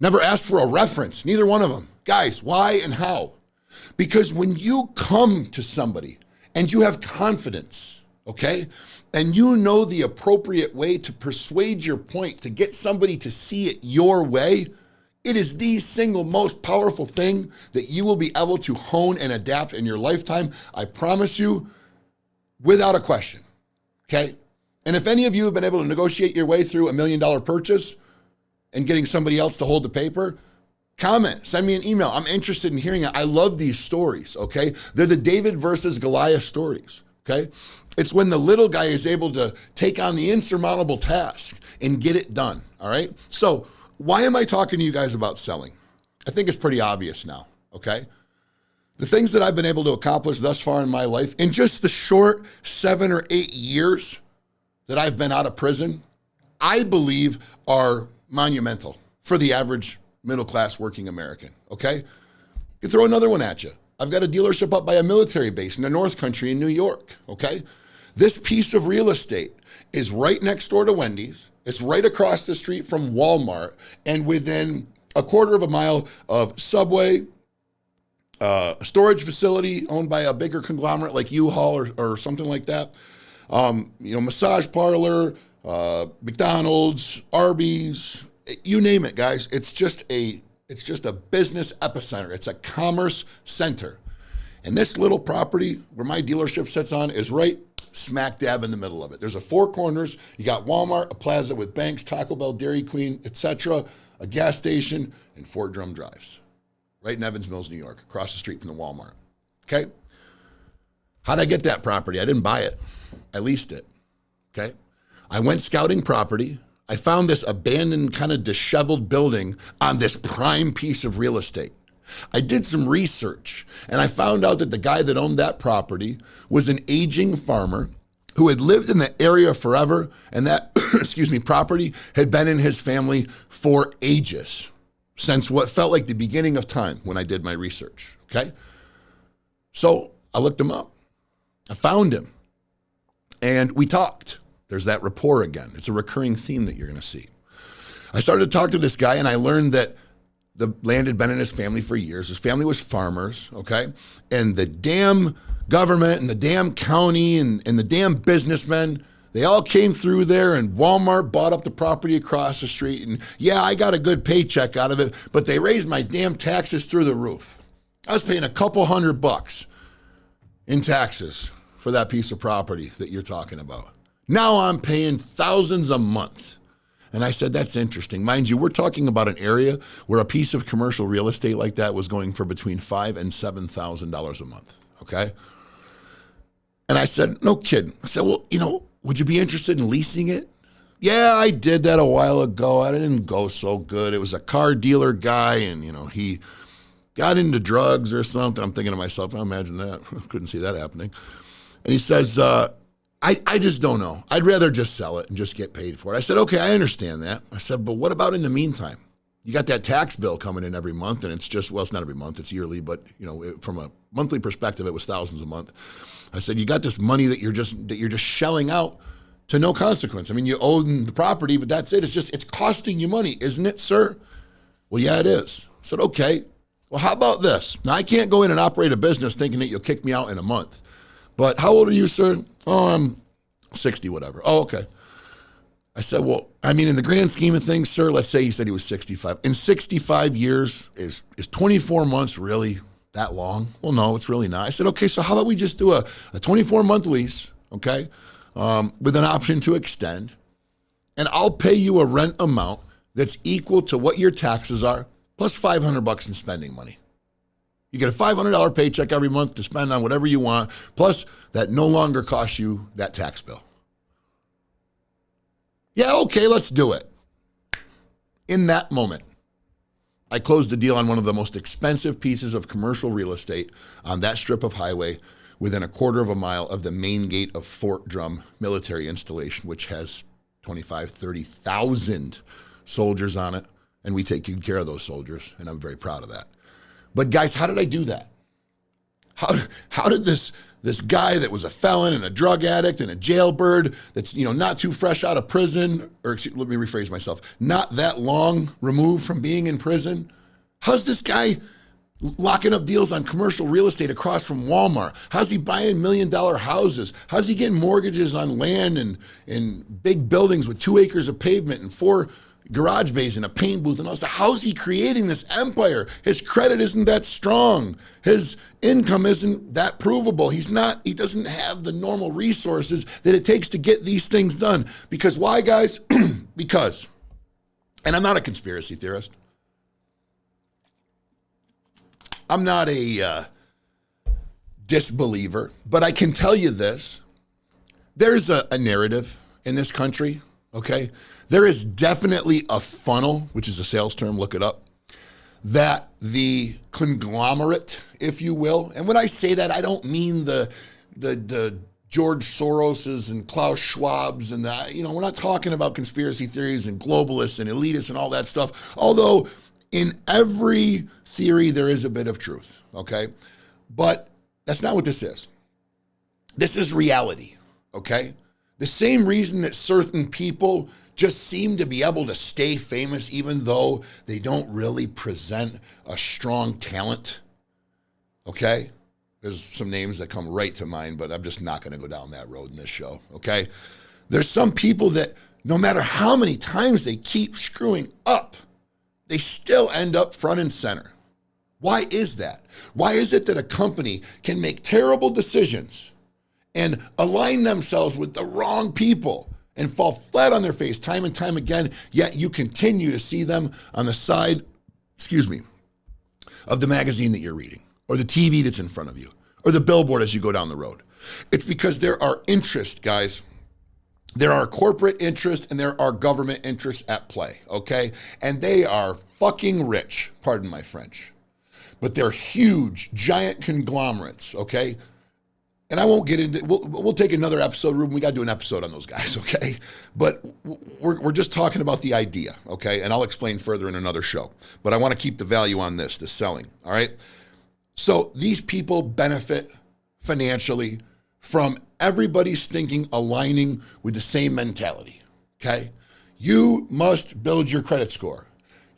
Never asked for a reference, neither one of them. Guys, why and how? Because when you come to somebody and you have confidence, okay, and you know the appropriate way to persuade your point, to get somebody to see it your way, it is the single most powerful thing that you will be able to hone and adapt in your lifetime. I promise you, without a question, okay? And if any of you have been able to negotiate your way through $1 million purchase and getting somebody else to hold the paper, comment, send me an email. I'm interested in hearing it. I love these stories, okay? They're the David versus Goliath stories, okay? It's when the little guy is able to take on the insurmountable task and get it done, all right? So why am I talking to you guys about selling? I think it's pretty obvious now, okay? The things that I've been able to accomplish thus far in my life, in just the short 7 or 8 years that I've been out of prison, I believe are monumental for the average middle-class working American, okay? You throw another one at you. I've got a dealership up by a military base in the North Country in New York, okay? This piece of real estate is right next door to Wendy's. It's right across the street from Walmart, and within a quarter of a mile of Subway, a storage facility owned by a bigger conglomerate like U-Haul or something like that, massage parlor, McDonald's, Arby's, you name it, guys. It's just a business epicenter. It's a commerce center. And this little property where my dealership sits on is right smack dab in the middle of it. There's a four corners. You got Walmart, a plaza with banks, Taco Bell, Dairy Queen, etc., a gas station, and 4 drum drives. Right in Evans Mills, New York, across the street from the Walmart. Okay? How'd I get that property? I didn't buy it. I leased it. Okay? I went scouting property. I found this abandoned, kind of disheveled building on this prime piece of real estate. I did some research, and I found out that the guy that owned that property was an aging farmer who had lived in the area forever, and that, property had been in his family for ages, since what felt like the beginning of time when I did my research, okay? So I looked him up. I found him, and we talked. There's that rapport again. It's a recurring theme that you're going to see. I started to talk to this guy, and I learned that the land had been in his family for years. His family was farmers, okay? And the damn government and the damn county and the damn businessmen, they all came through there, and Walmart bought up the property across the street. And yeah, I got a good paycheck out of it, but they raised my damn taxes through the roof. I was paying a couple $100 in taxes for that piece of property that you're talking about. Now I'm paying thousands a month. And I said, that's interesting. Mind you, we're talking about an area where a piece of commercial real estate like that was going for between $5,000 and $7,000 a month, okay? And I said, no kidding. I said, well, would you be interested in leasing it? Yeah, I did that a while ago. I didn't go so good. It was a car dealer guy, and, he got into drugs or something. I'm thinking to myself, I imagine that. Couldn't see that happening. And he says, I just don't know. I'd rather just sell it and just get paid for it. I said, okay, I understand that. I said, but what about in the meantime? You got that tax bill coming in every month, and it's just, well, it's not every month, it's yearly, but from a monthly perspective, it was thousands a month. I said, you got this money that you're just shelling out to no consequence. I mean, you own the property, but that's it. It's costing you money, isn't it, sir? Well, yeah, it is. I said, okay. Well, how about this? Now, I can't go in and operate a business thinking that you'll kick me out in a month. But how old are you, sir? Oh, I'm 60, whatever. Oh, okay. I said, well, in the grand scheme of things, sir, let's say he said he was 65. In 65 years, is 24 months really that long? Well, no, it's really not. I said, okay, so how about we just do a 24-month lease, okay, with an option to extend, and I'll pay you a rent amount that's equal to what your taxes are, plus $500 in spending money. You get a $500 paycheck every month to spend on whatever you want, plus that no longer costs you that tax bill. Yeah, okay, let's do it. In that moment, I closed a deal on one of the most expensive pieces of commercial real estate on that strip of highway within a quarter of a mile of the main gate of Fort Drum military installation, which has 25,000, 30,000 soldiers on it, and we take good care of those soldiers, and I'm very proud of that. But guys, how did I do that? How did this guy that was a felon and a drug addict and a jailbird that's not too fresh out of prison, or let me rephrase myself, not that long removed from being in prison, how's this guy locking up deals on commercial real estate across from Walmart? How's he buying $1 million houses? How's he getting mortgages on land and big buildings with 2 acres of pavement and 4 garage bays and a paint booth and all that? How's he creating this empire? His credit isn't that strong. His income isn't that provable. He doesn't have the normal resources that it takes to get these things done. Because why, guys? Because, and I'm not a conspiracy theorist. I'm not a disbeliever, but I can tell you this. There's a narrative in this country, okay? There is definitely a funnel, which is a sales term, look it up, that the conglomerate, if you will, and when I say that, I don't mean the George Soroses and Klaus Schwabs and we're not talking about conspiracy theories and globalists and elitists and all that stuff, although in every theory there is a bit of truth, okay? But that's not what this is. This is reality, okay? The same reason that certain people just seem to be able to stay famous even though they don't really present a strong talent, okay? There's some names that come right to mind, but I'm just not going to go down that road in this show, okay? There's some people that no matter how many times they keep screwing up, they still end up front and center. Why is that? Why is it that a company can make terrible decisions and align themselves with the wrong people and fall flat on their face time and time again, yet you continue to see them on the side, of the magazine that you're reading, or the TV that's in front of you, or the billboard as you go down the road? It's because there are interests, guys. There are corporate interests and there are government interests at play, okay? And they are fucking rich, pardon my French. But they're huge, giant conglomerates, okay? And I won't get into, we'll take another episode, Ruben. We got to do an episode on those guys, okay? But we're just talking about the idea, okay? And I'll explain further in another show. But I want to keep the value on this selling, all right? So these people benefit financially from everybody's thinking aligning with the same mentality, okay? You must build your credit score.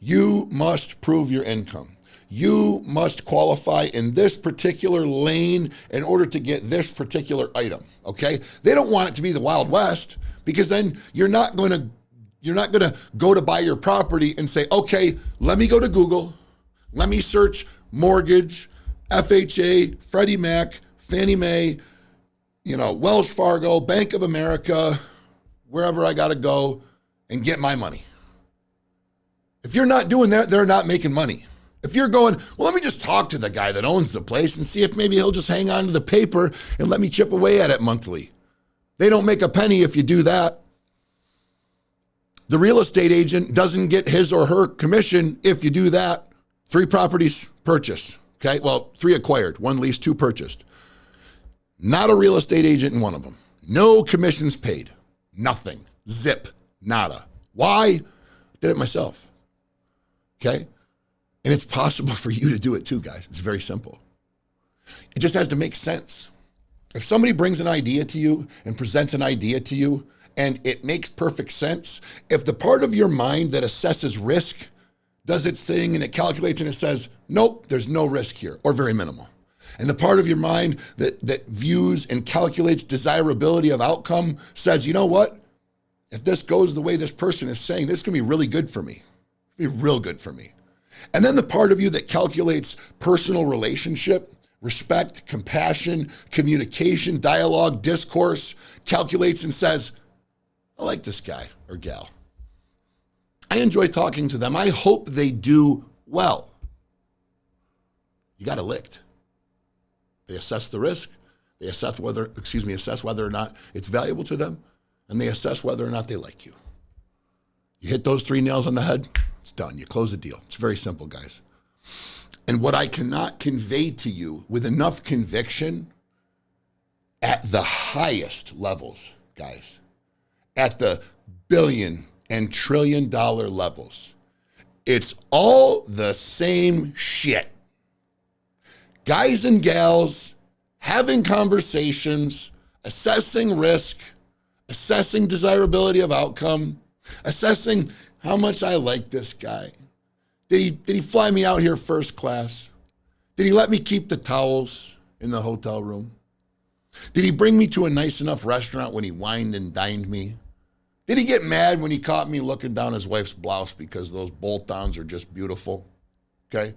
You must prove your income. You must qualify in this particular lane in order to get this particular item, okay? They don't want it to be the Wild West, because then you're not going to go to buy your property and say, okay, let me go to Google, let me search mortgage, FHA, Freddie Mac, Fannie Mae, Wells Fargo, Bank of America, wherever I got to go and get my money. If you're not doing that, they're not making money. If you're going, well, let me just talk to the guy that owns the place and see if maybe he'll just hang on to the paper and let me chip away at it monthly. They don't make a penny if you do that. The real estate agent doesn't get his or her commission if you do that. 3 properties purchased, okay? Well, 3 acquired, 1 leased, 2 purchased. Not a real estate agent in one of them. No commissions paid. Nothing. Zip. Nada. Why? Did it myself. Okay? And it's possible for you to do it too, guys. It's very simple. It just has to make sense. If somebody brings an idea to you and presents an idea to you and it makes perfect sense, if the part of your mind that assesses risk does its thing and it calculates and it says, nope, there's no risk here, or very minimal. And the part of your mind that views and calculates desirability of outcome says, you know what? If this goes the way this person is saying, this is going to be really good for me. It'll be real good for me. And then the part of you that calculates personal relationship, respect, compassion, communication, dialogue, discourse, calculates and says, I like this guy or gal. I enjoy talking to them. I hope they do well. You got it licked. They assess the risk. They assess whether or not it's valuable to them, and they assess whether or not they like you. You hit those 3 nails on the head, it's done. You close the deal. It's very simple, guys. And what I cannot convey to you with enough conviction at the highest levels, guys, at the billion and trillion dollar levels, it's all the same shit. Guys and gals having conversations, assessing risk, assessing desirability of outcome, assessing how much I like this guy. Did he fly me out here first class? Did he let me keep the towels in the hotel room? Did he bring me to a nice enough restaurant when he wined and dined me? Did he get mad when he caught me looking down his wife's blouse because those bolt-ons are just beautiful? Okay?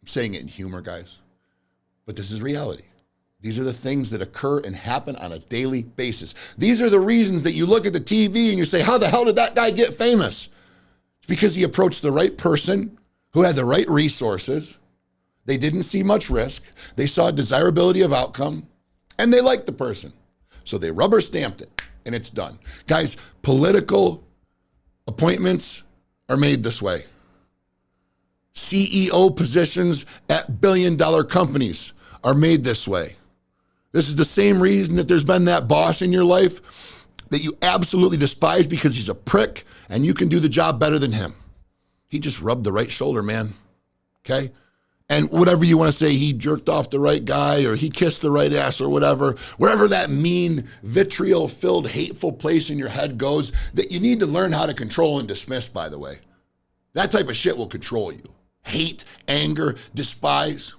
I'm saying it in humor, guys. But this is reality. These are the things that occur and happen on a daily basis. These are the reasons that you look at the TV and you say, how the hell did that guy get famous? It's because he approached the right person who had the right resources. They didn't see much risk. They saw desirability of outcome, and they liked the person. So they rubber stamped it, and it's done. Guys, political appointments are made this way. CEO positions at billion-dollar companies are made this way. This is the same reason that there's been that boss in your life that you absolutely despise because he's a prick and you can do the job better than him. He just rubbed the right shoulder, man. Okay? And whatever you want to say, he jerked off the right guy or he kissed the right ass or whatever, wherever that mean, vitriol-filled, hateful place in your head goes that you need to learn how to control and dismiss, by the way. That type of shit will control you. Hate, anger, despise.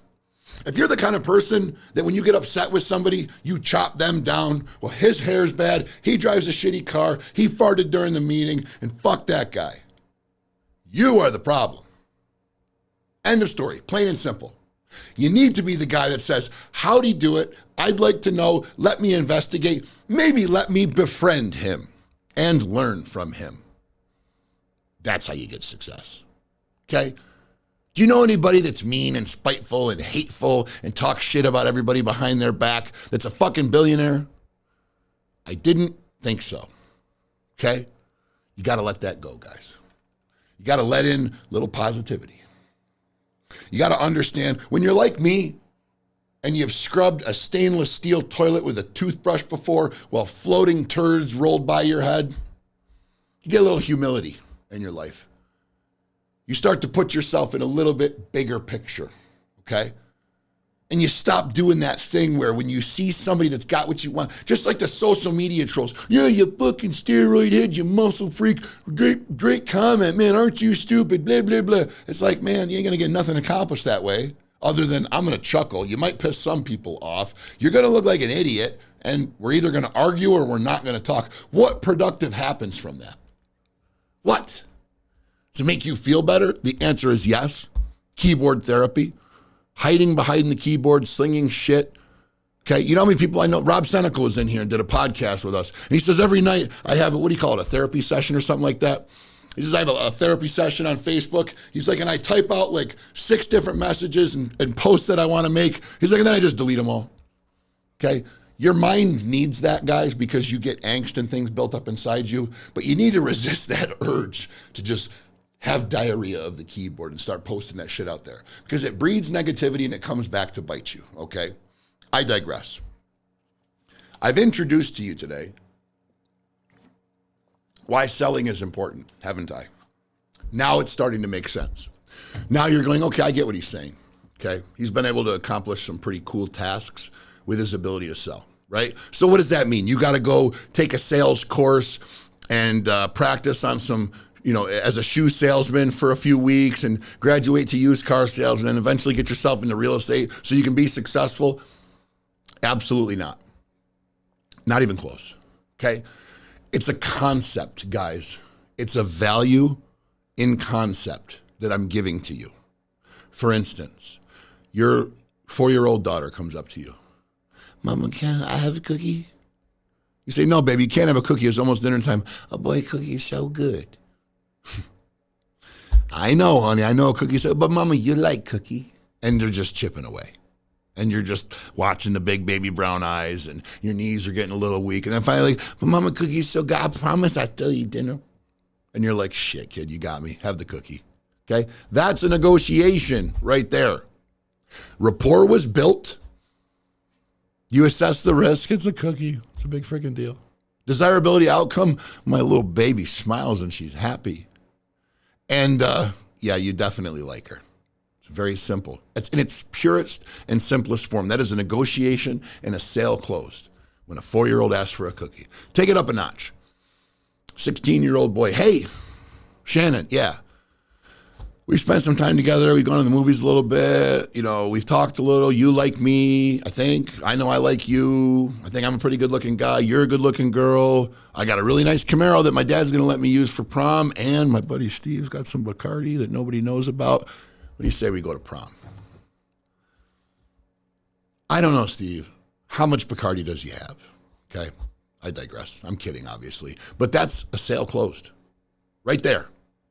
If you're the kind of person that when you get upset with somebody, you chop them down, well, his hair's bad, he drives a shitty car, he farted during the meeting, and fuck that guy. You are the problem. End of story, plain and simple. You need to be the guy that says, how'd he do it? I'd like to know, let me investigate, maybe let me befriend him and learn from him. That's how you get success, okay? Do you know anybody that's mean and spiteful and hateful and talks shit about everybody behind their back that's a fucking billionaire? I didn't think so, okay? You got to let that go, guys. You got to let in a little positivity. You got to understand, when you're like me and you've scrubbed a stainless steel toilet with a toothbrush before while floating turds rolled by your head, you get a little humility in your life. You start to put yourself in a little bit bigger picture, okay? And you stop doing that thing where when you see somebody that's got what you want, just like the social media trolls, yeah, you fucking steroid head, you muscle freak, great comment, man, aren't you stupid, blah, blah, blah. It's like, man, you ain't gonna get nothing accomplished that way other than I'm gonna chuckle. You might piss some people off. You're gonna look like an idiot, and we're either gonna argue or we're not gonna talk. What productive happens from that? What? Does it make you feel better? The answer is yes. Keyboard therapy. Hiding behind the keyboard, slinging shit. Okay, you know how many people I know? Rob Seneca was in here and did a podcast with us. And he says every night I have, what do you call it, a therapy session or something like that? He says I have a therapy session on Facebook. He's like, and I type out like 6 different messages and posts that I want to make. He's like, and then I just delete them all. Okay, your mind needs that, guys, because you get angst and things built up inside you. But you need to resist that urge to just have diarrhea of the keyboard and start posting that shit out there because it breeds negativity and it comes back to bite you, okay? I digress. I've introduced to you today why selling is important, haven't I? Now it's starting to make sense. Now you're going, okay, I get what he's saying, okay? He's been able to accomplish some pretty cool tasks with his ability to sell, right? So what does that mean? You got to go take a sales course and practice on some, as a shoe salesman for a few weeks and graduate to used car sales and then eventually get yourself into real estate so you can be successful? Absolutely not. Not even close, okay? It's a concept, guys. It's a value in concept that I'm giving to you. For instance, your 4-year-old daughter comes up to you. Mama, can I have a cookie? You say, no, baby, you can't have a cookie. It's almost dinner time. Oh, boy, cookie is so good. I know, honey, I know cookies, but mama, you like cookie. And they're just chipping away. And you're just watching the big baby brown eyes and your knees are getting a little weak. And then finally, but mama, cookies so good, I promise I'll still eat dinner. And you're like, shit, kid, you got me. Have the cookie, okay? That's a negotiation right there. Rapport was built. You assess the risk. It's a cookie. It's a big freaking deal. Desirability outcome, my little baby smiles and she's happy. And yeah, you definitely like her. It's very simple. It's in its purest and simplest form. That is a negotiation and a sale closed when a 4-year-old asks for a cookie. Take it up a notch. 16-year-old boy, hey, Shannon, yeah. We spent some time together. We've gone to the movies a little bit. We've talked a little. You like me, I think. I know I like you. I think I'm a pretty good-looking guy. You're a good-looking girl. I got a really nice Camaro that my dad's going to let me use for prom. And my buddy Steve's got some Bacardi that nobody knows about. What do you say we go to prom? I don't know, Steve. How much Bacardi does you have? Okay, I digress. I'm kidding, obviously. But that's a sale closed. Right there.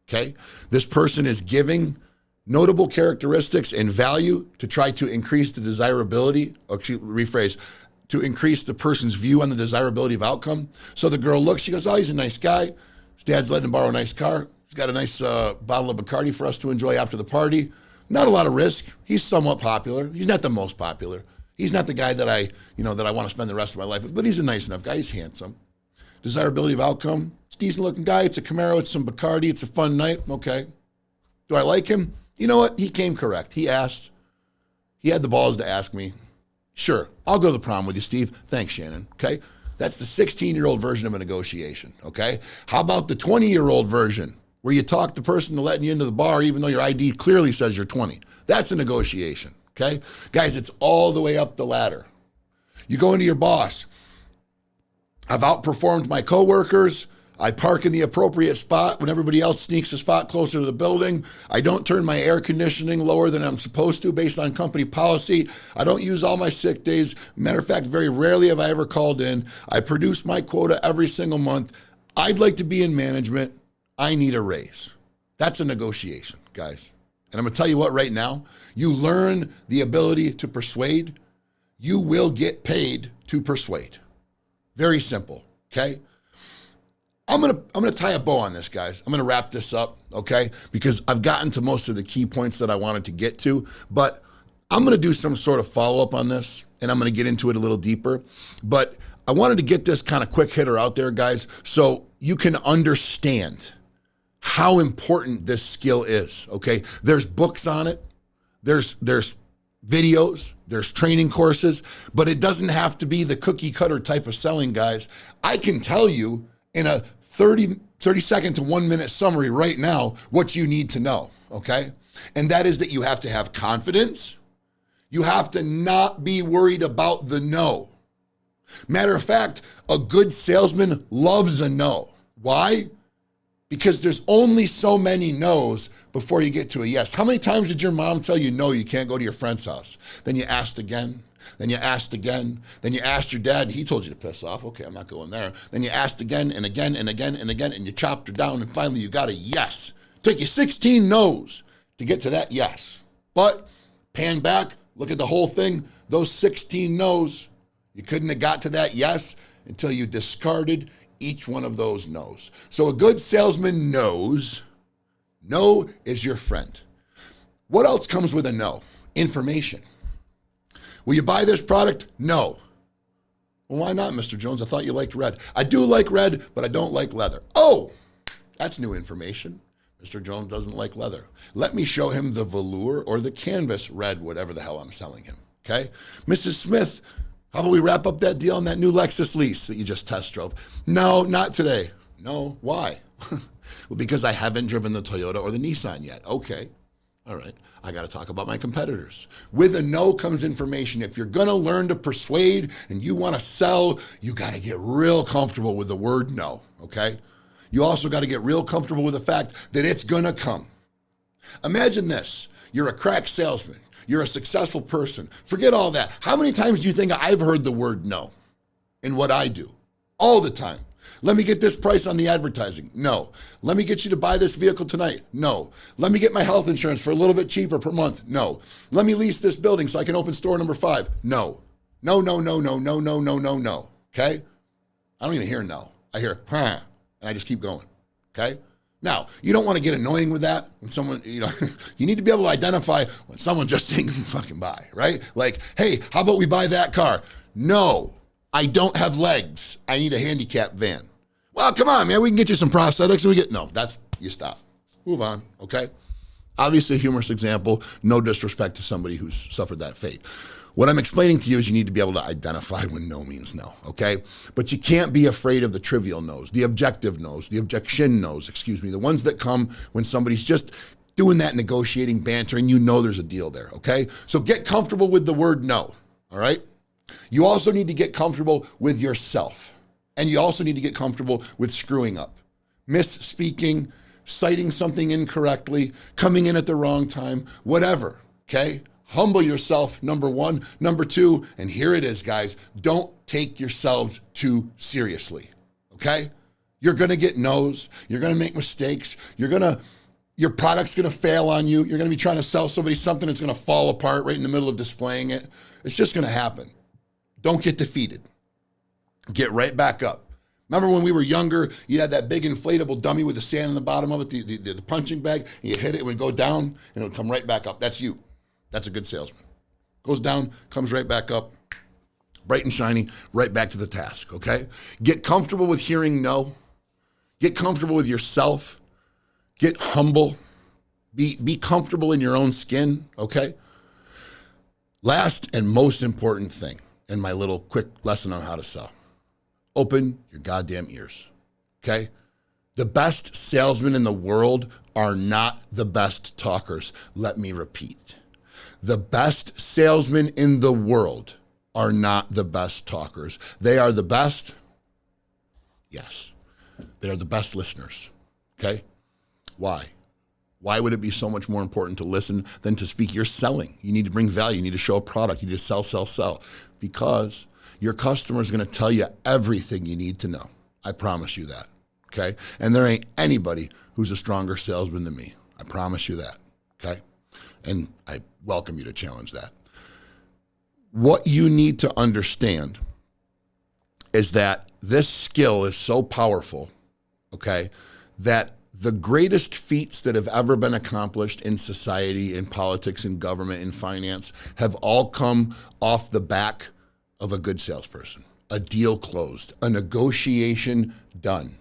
Okay, this person is giving notable characteristics and value to try to increase the desirability, to increase the person's view on the desirability of outcome. So the girl looks, she goes, oh, he's a nice guy. His dad's letting him borrow a nice car. He's got a nice bottle of Bacardi for us to enjoy after the party. Not a lot of risk. He's somewhat popular. He's not the most popular. He's not the guy that I want to spend the rest of my life with, but he's a nice enough guy. He's handsome. Desirability of outcome. It's a decent looking guy. It's a Camaro. It's some Bacardi. It's a fun night. Okay. Do I like him? You know what? He came correct. He asked. He had the balls to ask me. Sure. I'll go to the prom with you, Steve. Thanks, Shannon. Okay. That's the 16-year-old version of a negotiation. Okay. How about the 20-year-old version where you talk the person to letting you into the bar even though your ID clearly says you're 20? That's a negotiation. okay? Guys, it's all the way up the ladder. You go into your boss. I've outperformed my coworkers. I park in the appropriate spot when everybody else sneaks a spot closer to the building. I don't turn my air conditioning lower than I'm supposed to based on company policy. I don't use all my sick days. Matter of fact, very rarely have I ever called in. I produce my quota every single month. I'd like to be in management. I need a raise. That's a negotiation, guys. And I'm going to tell you what right now, you learn the ability to persuade, you will get paid to persuade. Very simple, okay? I'm gonna tie a bow on this, guys. I'm gonna wrap this up, okay? Because I've gotten to most of the key points that I wanted to get to, but I'm gonna do some sort of follow-up on this, and I'm gonna get into it a little deeper. But I wanted to get this kind of quick hitter out there, guys, so you can understand how important this skill is, okay? There's books on it. There's videos, there's training courses, but it doesn't have to be the cookie cutter type of selling, guys. I can tell you in a 30 second to 1 minute summary right now what you need to know, okay? And that is that you have to have confidence. You have to not be worried about the no. Matter of fact, a good salesman loves a no. Why? Because there's only so many no's before you get to a yes. How many times did your mom tell you no, you can't go to your friend's house? Then you asked again, then you asked again, then you asked your dad, he told you to piss off. Okay, I'm not going there. Then you asked again and again and again and again, and you chopped her down, and finally you got a yes. It took you 16 no's to get to that yes. But pan back, look at the whole thing, those 16 no's, you couldn't have got to that yes until you discarded each one of those no's. So a good salesman knows no is your friend. What else comes with a no? Information. Will you buy this product? No. Well, why not, Mr. Jones? I thought you liked red. I do like red, but I don't like leather. Oh, that's new information. Mr. Jones doesn't like leather. Let me show him the velour or the canvas red, whatever the hell I'm selling him, okay? Mrs. Smith, how about we wrap up that deal on that new Lexus lease that you just test drove? No, not today. No, why? Well, because I haven't driven the Toyota or the Nissan yet. Okay, all right. I got to talk about my competitors. With a no comes information. If you're going to learn to persuade and you want to sell, you got to get real comfortable with the word no, okay? You also got to get real comfortable with the fact that it's going to come. Imagine this. You're a crack salesman. You're a successful person. Forget all that. How many times do you think I've heard the word no in what I do? All the time. Let me get this price on the advertising. No. Let me get you to buy this vehicle tonight. No. Let me get my health insurance for a little bit cheaper per month. No. Let me lease this building so I can open store number 5. No. No, no, no, no, no, no, no, no, no. Okay? I don't even hear no. I hear, huh, and I just keep going. Okay? Now, you don't want to get annoying with that when someone, you need to be able to identify when someone just ain't gonna fucking buy, right? Like, hey, how about we buy that car? No, I don't have legs. I need a handicap van. Well, come on, man, we can get you some prosthetics and you stop. Move on, okay? Obviously a humorous example, no disrespect to somebody who's suffered that fate. What I'm explaining to you is you need to be able to identify when no means no, okay? But you can't be afraid of the trivial no's, the objective no's, the objection no's, the ones that come when somebody's just doing that negotiating banter and you know there's a deal there, okay? So get comfortable with the word no, all right? You also need to get comfortable with yourself. And you also need to get comfortable with screwing up, misspeaking, citing something incorrectly, coming in at the wrong time, whatever, okay? Humble yourself, number one. Number two, and here it is, guys, don't take yourselves too seriously, okay? You're gonna get no's, you're gonna make mistakes, your product's gonna fail on you, you're gonna be trying to sell somebody something that's gonna fall apart right in the middle of displaying it. It's just gonna happen. Don't get defeated. Get right back up. Remember when we were younger, you had that big inflatable dummy with the sand in the bottom of it, the punching bag, and you hit it, it would go down, and it would come right back up. That's you. That's a good salesman. Goes down, comes right back up, bright and shiny, right back to the task, okay? Get comfortable with hearing no. Get comfortable with yourself. Get humble. Be comfortable in your own skin, okay? Last and most important thing, in my little quick lesson on how to sell. Open your goddamn ears, okay? The best salesmen in the world are not the best talkers. Let me repeat. The best salesmen in the world are not the best talkers. They are the best, yes, they are the best listeners, okay? Why? Why would it be so much more important to listen than to speak? You're selling. You need to bring value. You need to show a product. You need to sell, sell, sell. Because your customer is going to tell you everything you need to know. I promise you that, okay? And there ain't anybody who's a stronger salesman than me. I promise you that, okay? And I welcome you to challenge that. What you need to understand is that this skill is so powerful, okay, that the greatest feats that have ever been accomplished in society, in politics, in government, in finance, have all come off the back of a good salesperson, a deal closed, a negotiation done.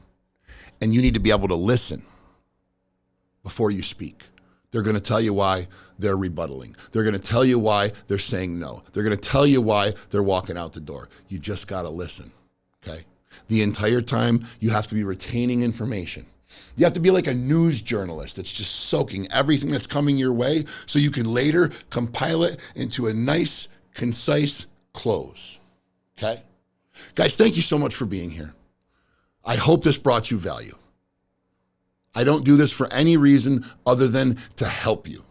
And you need to be able to listen before you speak. They're going to tell you why they're rebuttaling. They're going to tell you why they're saying no. They're going to tell you why they're walking out the door. You just got to listen, okay? The entire time, you have to be retaining information. You have to be like a news journalist that's just soaking everything that's coming your way so you can later compile it into a nice, concise close, okay? Guys, thank you so much for being here. I hope this brought you value. I don't do this for any reason other than to help you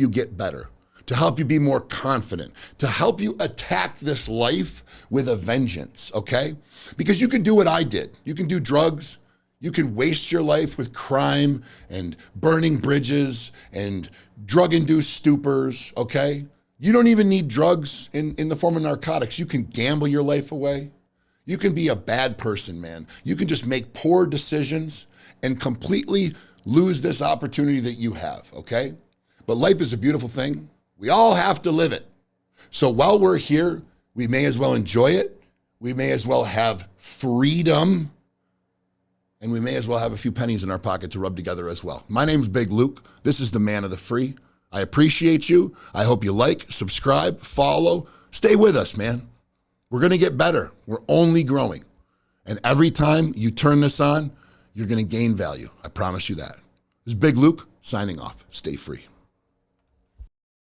get better, to help you be more confident, to help you attack this life with a vengeance, okay? Because you can do what I did. You can do drugs. You can waste your life with crime and burning bridges and drug-induced stupors, okay? You don't even need drugs in the form of narcotics. You can gamble your life away. You can be a bad person, man. You can just make poor decisions and completely lose this opportunity that you have, okay? But life is a beautiful thing. We all have to live it. So while we're here, we may as well enjoy it. We may as well have freedom. And we may as well have a few pennies in our pocket to rub together as well. My name's Big Luke. This is the Man of the Free. I appreciate you. I hope you like, subscribe, follow. Stay with us, man. We're going to get better. We're only growing. And every time you turn this on, you're going to gain value. I promise you that. This is Big Luke signing off. Stay free.